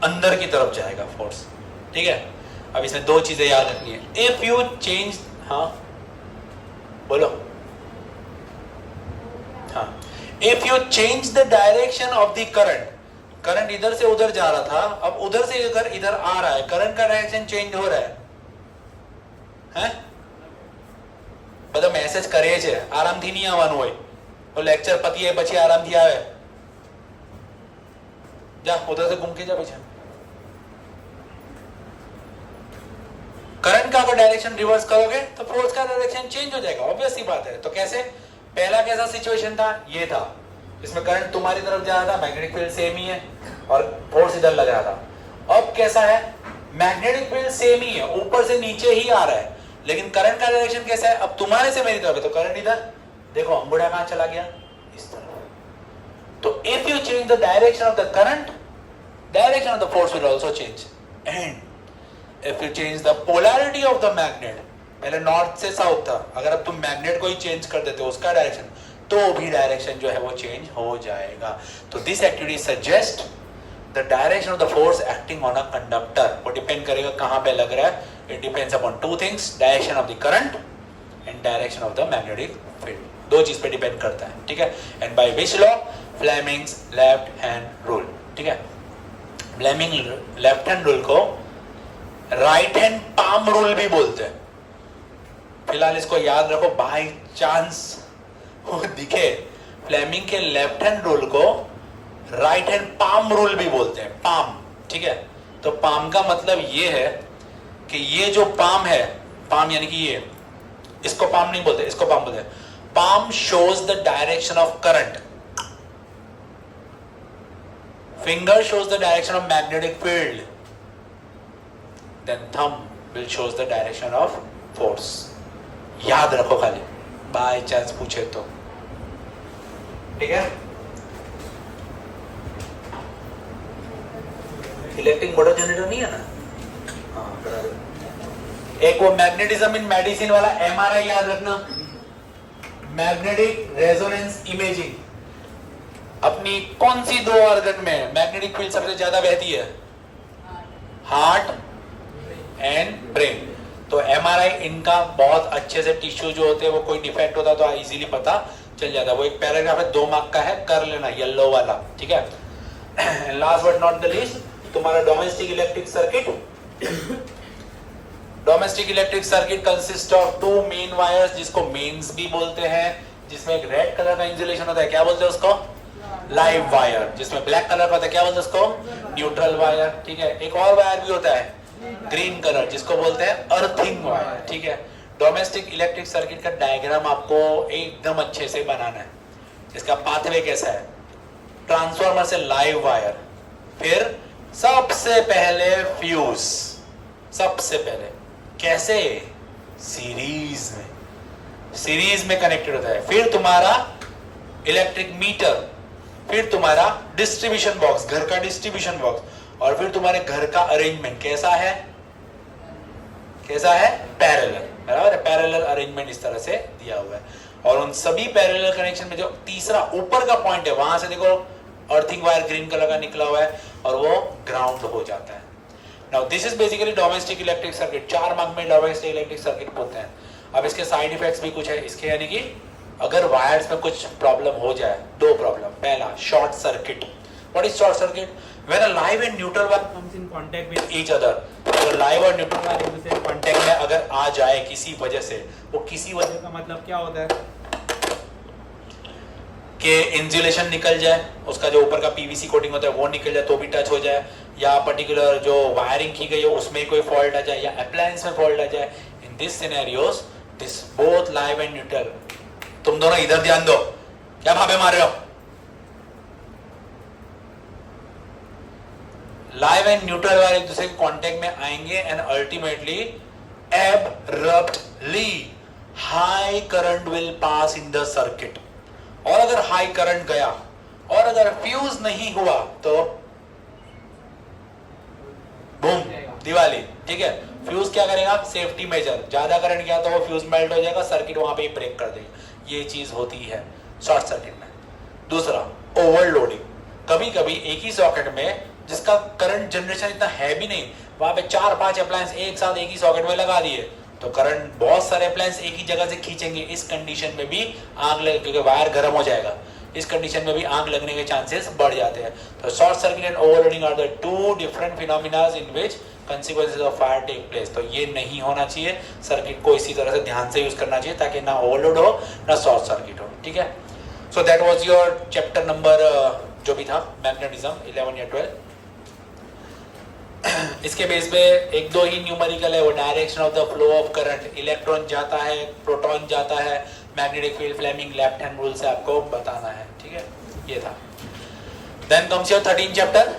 अंदर की तरफ जाएगा फोर्स। ठीक है, अब इसमें 2 चीजें याद रखनी है। इफ यू चेंज, हाँ बोलो, If you change the direction of the current, current इधर से उधर जा रहा था, अब उधर से अगर इधर आ रहा है, करंट का डायरेक्शन चेंज हो रहा है? બધા મેસેજ કરે છે, આરામથી નહીં આવવાનું હોય, તો લેક્ચર પતીએ પછી આરામથી આવે, जा उधर से घूम के जा पीछे। करंट करंट का अगर डायरेक्शन रिवर्स करोगे तो फोर्स का डायरेक्शन चेंज हो जाएगा, ऑब्वियस सी बात है। तो कैसे? पहला कैसा सिचुएशन था, ये था, इसमें करंट तुम्हारी तरफ जा रहा था, मैग्नेटिक फील्ड सेम ही है और फोर्स इधर लग रहा था। अब कैसा है, मैग्नेटिक फील्ड सेम ही है, ऊपर से नीचे ही आ रहा है, लेकिन करंट का डायरेक्शन कैसा है, अब तुम्हारे से मेरी तरफ है, तो करंट इधर, देखो अंगूठा कहां चला गया, इस तरफ। तो if you change the direction of the current, direction of the force will also change. And if you change the polarity of the magnet, पहले नॉर्थ से साउथ था, अगर अब तुम मैग्नेट को ही चेंज कर देते हो उसका डायरेक्शन, तो भी डायरेक्शन जो है वो चेंज हो जाएगा। तो this activity suggest the direction of the force acting on a conductor. वो डिपेंड करेगा कहां पे लग रहा है, it depends upon two things, direction of the current and direction of the magnetic field. दो चीज पे डिपेंड करता है, ठीक है। And by which law, Fleming's left hand rule, ठीक है। फ्लेमिंग लेफ्ट हैंड रूल को राइट हैंड पाम रूल भी बोलते हैं। फिलहाल इसको याद रखो, बाय चांस वो दिखे, फ्लेमिंग के लेफ्ट हैंड रूल को राइट हैंड पाम रूल भी बोलते हैं, पाम, ठीक है। तो पाम का मतलब ये है कि ये जो पाम है, पाम यानी कि ये, इसको पाम नहीं बोलते, इसको पाम बोलते हैं। Palm shows the direction of current, finger shows the direction of magnetic field, then thumb will shows the direction of force। याद रखो खाली, बाय चांस पूछे तो, ठीक है। इलेक्ट्रिक मोटर जनरेटर नहीं है ना, हाँ करा दो। एक वो मैग्नेटिज्म इन मेडिसिन वाला एमआरआई याद रखना, मैग्नेटिक रेजोनेंस इमेजिंग। अपनी कौन सी दो ऑर्गन में मैग्नेटिक फील्ड सबसे ज्यादा बहती है, हार्ट एंड ब्रेन। तो एमआरआई इनका बहुत अच्छे से, टिश्यू जो होते हैं वो कोई डिफेक्ट होता तो इजीली पता चल जाता। वो एक पैराग्राफ है 2 मार्क का है, कर लेना, येलो वाला, ठीक है। Last but not the least, तुम्हारा domestic electric circuit. Domestic electric circuit consist of 2 main wires, जिसको मेन्स भी बोलते हैं, जिसमें एक रेड कलर का इंसुलेशन होता है, क्या बोलते हैं उसको, लाइव वायर। जिसमें ब्लैक कलर का होता है, क्या बोलते हैं उसको, न्यूट्रल वायर, ठीक है। एक और वायर भी होता है ग्रीन कलर, जिसको बोलते हैं अर्थिंग वायर, ठीक है। डोमेस्टिक इलेक्ट्रिक सर्किट का डायग्राम आपको एकदम अच्छे से बनाना है। इसका पाथवे कैसा है, ट्रांसफार्मर से लाइव वायर, फिर सबसे पहले फ्यूज, सबसे पहले कैसे, सीरीज में कनेक्टेड होता है, फिर तुम्हारा इलेक्ट्रिक मीटर, फिर तुम्हारा डिस्ट्रीब्यूशन बॉक्स, घर का डिस्ट्रीब्यूशन बॉक्स, और फिर तुम्हारे घर का अरेंजमेंट कैसा है, पैरेलल, बराबर है। पैरेलल अरेंजमेंट इस तरह से दिया हुआ है, और उन सभी पैरेलल कनेक्शन में जो तीसरा ऊपर का पॉइंट है, वहां से देखो अर्थिंग वायर ग्रीन कलर का निकला हुआ है और वो ग्राउंड हो जाता है। Now this is basically domestic electric circuit. 4 mark में डोमेस्टिक इलेक्ट्रिक सर्किट होते हैं। अब इसके साइड इफेक्ट्स भी कुछ है इसके, यानी कि अगर वायर्स में कुछ प्रॉब्लम हो जाए, 2 प्रॉब्लम। पहला, short circuit. What is short circuit? When a live and neutral wire comes in contact with each other. तो लाइव और न्यूट्रल वायर एक दूसरे के कांटेक्ट में अगर आ जाए किसी वजह से, वो किसी वजह का मतलब क्या होता है कि इंसुलेशन निकल जाए, उसका जो ऊपर का पीवीसी कोटिंग होता है वो निकल जाए तो भी टच हो जाए, या पर्टिकुलर जो वायरिंग की गई है उसमें कोई फॉल्ट आ जाए, या अप्लायंस में फॉल्ट आ जाए। In this scenarios this both live and neutral, तुम दोनों इधर ध्यान दो, क्या भापे मार रहे हो, लाइव एंड न्यूट्रल वाले एक दूसरे के कांटेक्ट में आएंगे and ultimately abruptly high current will pass in the circuit. और अगर हाई करंट गया और अगर फ्यूज नहीं हुआ तो बूम, दिवाली, ठीक है। फ्यूज क्या करेगा, सेफ्टी मेजर, ज्यादा करंट गया तो वो फ्यूज मेल्ट हो जाएगा, सर्किट वहां पे ही ब्रेक कर देगा। ये चीज होती है शॉर्ट सर्किट में। दूसरा, ओवरलोडिंग। कभी कभी एक ही सॉकेट में जिसका करंट जनरेशन इतना है भी नहीं, वहां पे 4-5 अप्लायंस एक साथ एक ही सॉकेट में लगा दिए तो करंट, बहुत सारे अप्लायंस एक ही जगह से खींचेंगे। इस कंडीशन में भी आग लगे, क्योंकि वायर गर्म हो जाएगा, इस कंडीशन में भी आग लगने के चांसेस बढ़ जाते हैं। तो short circuit and overloading are the 2 different phenomena in which consequences of fire take place। तो ये नहीं होना चाहिए, सर्किट को इसी तरह से ध्यान से यूज करना चाहिए ताकि ना ओवरलोड हो ना शॉर्ट सर्किट हो, ठीक है। So that was your chapter number जो भी था मैग्नेटिज्म 11 या 12। इसके बेस पे एक दो ही न्यूमेरिकल है, वो direction of the flow of current, electron जाता है, प्रोटॉन जाता है, magnetic field, Fleming left hand rule से आपको बताना है, ठीक है, ये था। Then comes your 13 chapter.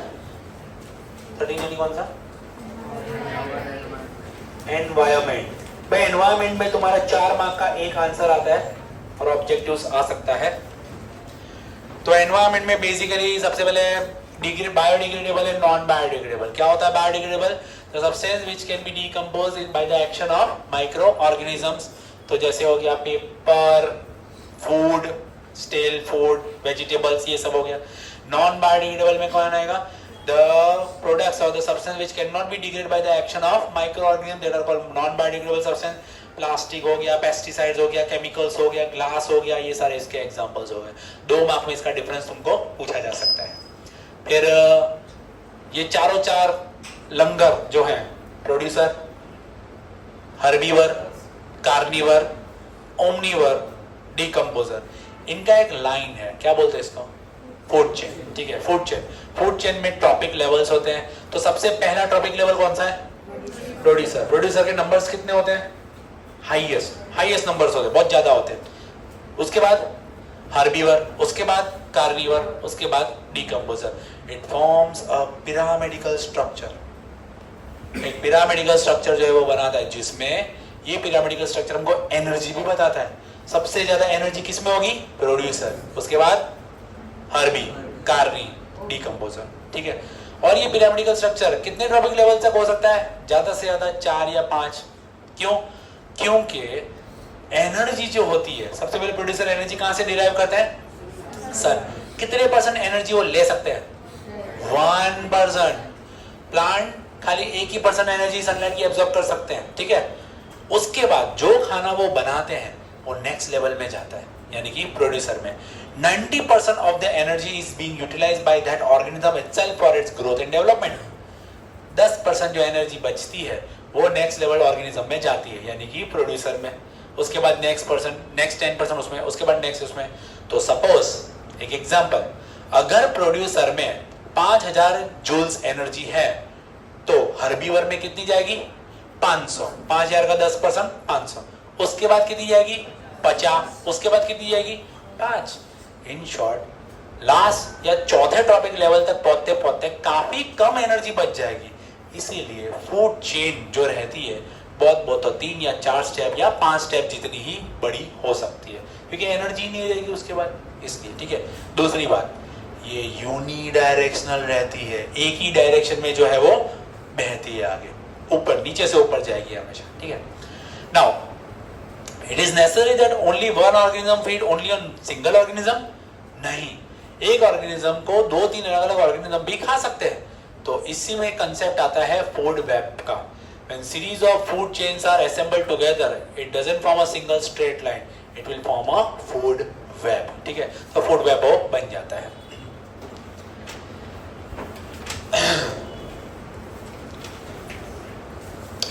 13 यानी कौन सा? एनवायरमेंट। भाई एनवायरमेंट में तुम्हारा 4 मार्क का एक आंसर आता है और ऑब्जेक्टिव्स आ सकता है। तो एनवायरमेंट में बेसिकली सबसे पहले बायोडिग्रेडेबल एंड नॉन बायोडिग्रेडेबल। क्या होता है biodegradable? The substance which can be decompose by the action of micro organisms. तो जैसे हो गया paper, food, stele food, vegetables, ये सब हो गया। नॉन बायोडिग्रेडेबल में कौन आएगा? The products or the substance which cannot be degraded by the action of microorganisms that are called non-biodegradable substance। Plastic हो गया, पेस्टिसाइड्स हो गया, केमिकल्स हो गया, ग्लास हो गया, ये सारे इसके एग्जांपल्स हो गए। 2 मार्क में इसका डिफरेंस तुमको पूछा जा सकता है। फिर ये चारों 4 लंगर जो है, प्रोड्यूसर, हर्बीवर, कार्निवर, ओमनीवर, डीकंपोजर, इनका एक लाइन है, क्या बोलते हैं इसको? फूड चेन, ठीक है, फूड चेन। फूड चेन में ट्रॉपिक लेवल्स होते हैं। तो सबसे पहला ट्रॉपिक लेवल कौन सा है? प्रोड्यूसर। प्रोड्यूसर के नंबर्स कितने होते हैं? हाईएस्ट नंबर्स होते हैं, बहुत ज्यादा होते हैं। उसके बाद हर्बीवर, उसके बाद कार्निवर, उसके बाद decomposer. It forms a pyramidical structure. एक पिरामिडिकल स्ट्रक्चर जो है वो बनाता है, जिसमें ये पिरामिडिकल स्ट्रक्चर हमको एनर्जी भी बताता है। सबसे ज्यादा एनर्जी किसमें होगी? प्रोड्यूसर, उसके बाद हर्बी, कार्नी, डीकंपोजर, ठीक है। और ये पिरामिडिकल स्ट्रक्चर कितने ट्रॉपिक लेवल तक हो सकता है? ज्यादा से ज्यादा 4 या 5। क्यों? क्योंकि एनर्जी जो होती है, सबसे पहले प्रोड्यूसर एनर्जी कहां से डिराइव करता है? सन। कितने % एनर्जी वो ले सकते हैं? 1%। प्लांट खाली 1% एनर्जी सनलाइट की एब्जॉर्ब कर सकते हैं, ठीक है। उसके बाद जो खाना वो बनाते हैं वो नेक्स्ट लेवल में जाता है, यानी कि प्रोड्यूसर में 90% of the energy is being utilized by that organism itself for its growth and development। 10% जो एनर्जी बचती है वो नेक्स्ट लेवल ऑर्गेनिज्म में जाती है, यानी कि प्रोड्यूसर में। उसके बाद नेक्स्ट 10% उसमें, उसके बाद नेक्स्ट उसमें। तो सपोज एक एग्जांपल, अगर प्रोड्यूसर में 5000 जूल्स एनर्जी है तो हर्बीवर में कितनी जाएगी? 500। 5000 का 10% 500। उसके बाद कितनी जाएगी? 50। उसके बाद कितनी जाएगी? 5। इन शॉर्ट लास्ट या चौथे टॉपिक लेवल तक पहुंचते पहुंचते काफी कम एनर्जी बच जाएगी। इसीलिए फूड चेन जो रहती है बहुत तो 3 या 4 स्टेप या 5 स्टेप जितनी ही बड़ी हो सकती है, क्योंकि एनर्जी नहीं रहेगी उसके बाद, इसलिए, ठीक है। दूसरी बात, ये यूनिडायरेक्शनल रहती है, एक ही डायरेक्शन में जो है वो बहती है आगे, ऊपर, नीचे से ऊपर जाएगी हमेशा, ठीक है। Now it is necessary that only one organism feed only on single organism? नहीं, एक ऑर्गेनिज्म को 2-3 अलग अलग ऑर्गेनिज्म भी खा सकते हैं। तो इसी में कंसेप्ट आता है फूड वेब का। When series of food chains are assembled together, it doesn't form a single straight line. It will form a food web, ठीक है। तो फूड वेब वो बन जाता है।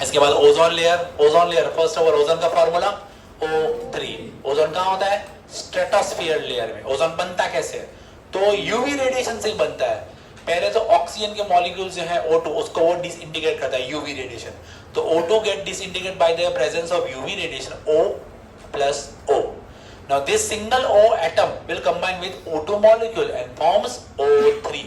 इसके बाद ozone layer. Ozone layer first over, ozone का फॉर्मूला O3। ओजोन कहाँ होता है? स्ट्रेटोस्फीयर लेयर में। ओजोन बनता कैसे है? तो यूवी रेडिएशन से ही बनता है। पहले तो ऑक्सीजन के मॉलिक्यूल जो है O2, उसको वो डिसइंटीग्रेट करता है यूवी रेडिएशन। तो O2 get disintegrate by the presence of UV radiation, O+O। Now this single O atom will combine with O2 molecule and forms O3,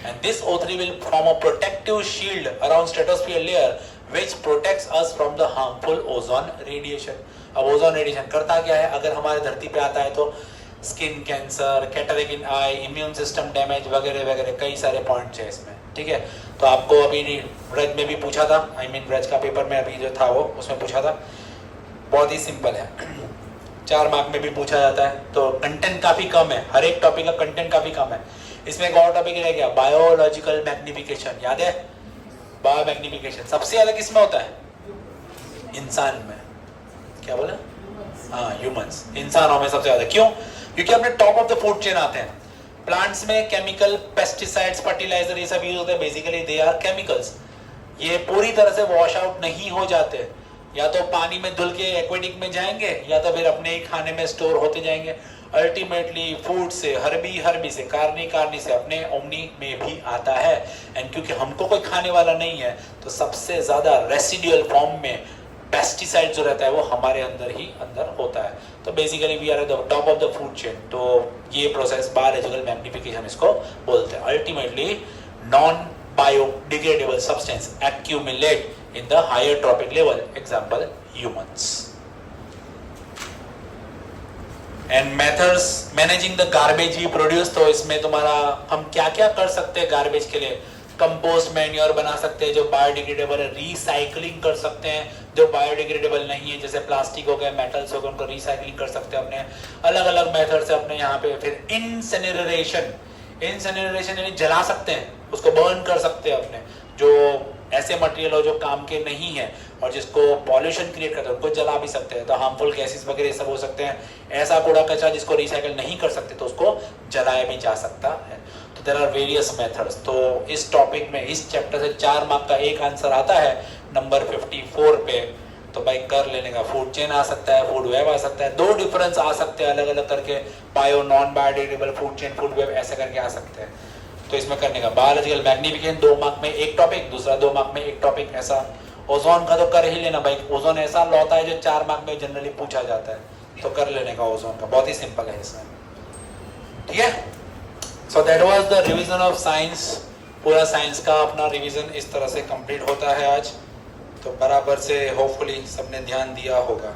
and this O3 will form a protective shield around stratosphere layer which protects us from the harmful ozone radiation। अब ozone radiation करता क्या है? अगर हमारे धरती पे आता है तो skin cancer, cataract in I, immune system damage वगैरह वगैरह कई सारे पॉइंट्स हैं इसमें, ठीक है। तो आपको अभी ब्रज में भी पूछा था, ब्रज का पेपर में अभी जो था वो उसमें पूछा था। बहुत ही सिंपल है, 4 मार्क में भी पूछा जाता है। तो कंटेंट काफी कम है, हर एक टॉपिक का कंटेंट काफी कम है। इसमें एक और टॉपिक रह गया, बायोलॉजिकल मैग्निफिकेशन। याद है? बायो मैग्निफिकेशन सबसे अलग किसमें होता है? इंसान में। क्या बोला? हाँ, ह्यूमंस, इंसानों में सबसे ज्यादा। क्यों? क्योंकि अपने top of the food chain आते हैं। प्लांट्स में केमिकल, पेस्टिसाइड्स, फर्टिलाइजर, ये सब यूज होते हैं। Basically they are chemicals. ये पूरी तरह से वॉश आउट नहीं हो जाते, या तो पानी में धुल के एक्वेटिक में जाएंगे, या तो फिर अपने ही खाने में स्टोर होते जाएंगे। अल्टीमेटली फूड से, हर्बी से, कार्नी से, अपने ओमनी में भी आता है। एंड क्योंकि हमको कोई खाने वाला नहीं है, तो सबसे ज्यादा रेसिडुअल फॉर्म में पेस्टिसाइड जो रहता है वो हमारे अंदर होता है। तो basically we are at the top of the food chain. तो ये प्रोसेस बायोलॉजिकल मैग्निफिकेशन इसको बोलते हैं। Ultimately non biodegradable substance accumulate in the higher trophic level, example humans. And methods managing the garbage we produce, तो इसमें तुम्हारा हम क्या क्या कर सकते हैं गार्बेज के लिए? कंपोस्ट मैन्योर बना सकते हैं जो बायोडिग्रेडेबल है, रिसाइकलिंग कर सकते हैं जो बायोडिग्रेडेबल नहीं है, जैसे प्लास्टिक हो गए, मेटल्स हो गए, उनको रिसाइकलिंग कर सकते हैं अपने अलग अलग मेथड से अपने यहाँ पे। फिर इंसिनरेशन यानी जला सकते हैं, उसको बर्न कर सकते हैं अपने, जो ऐसे मटेरियल हो जो काम के नहीं है और जिसको पॉल्यूशन क्रिएट करते हैं उनको जला भी सकते हैं, तो हार्मफुल गैसेस वगैरह सब हो सकते हैं। ऐसा कूड़ा कचरा जिसको रिसाइकल नहीं कर सकते तो उसको जलाया भी जा सकता है। तो देयर आर वेरियस मेथड्स। तो इस टॉपिक में, इस चैप्टर से 4 मार्क का एक आंसर आता है नंबर 54 पे, तो भाई कर लेने का। फूड चेन आ सकता है, फूड वेब आ सकता है, 2 डिफरेंस आ सकते हैं अलग अलग करके, bio non biodegradable, food chain, food web, ऐसे करके आ सकते हैं। तो इसमें करने का बायोलॉजिकल मैग्निफिकेशन 2 मार्क में एक टॉपिक, दूसरा 2 मार्क में एक टॉपिक। ऐसा ओजोन का तो कर ही लेना भाई, ओजोन ऐसा लौता है जो 4 मार्क में जनरली पूछा जाता है, तो कर लेने का ओजोन का, बहुत ही सिंपल है इसमें। ठीक है, so that was the revision of science. पूरा साइंस का अपना रिवीजन इस तरह से कंप्लीट होता है आज। तो बराबर से होपफुली सबने ध्यान दिया होगा।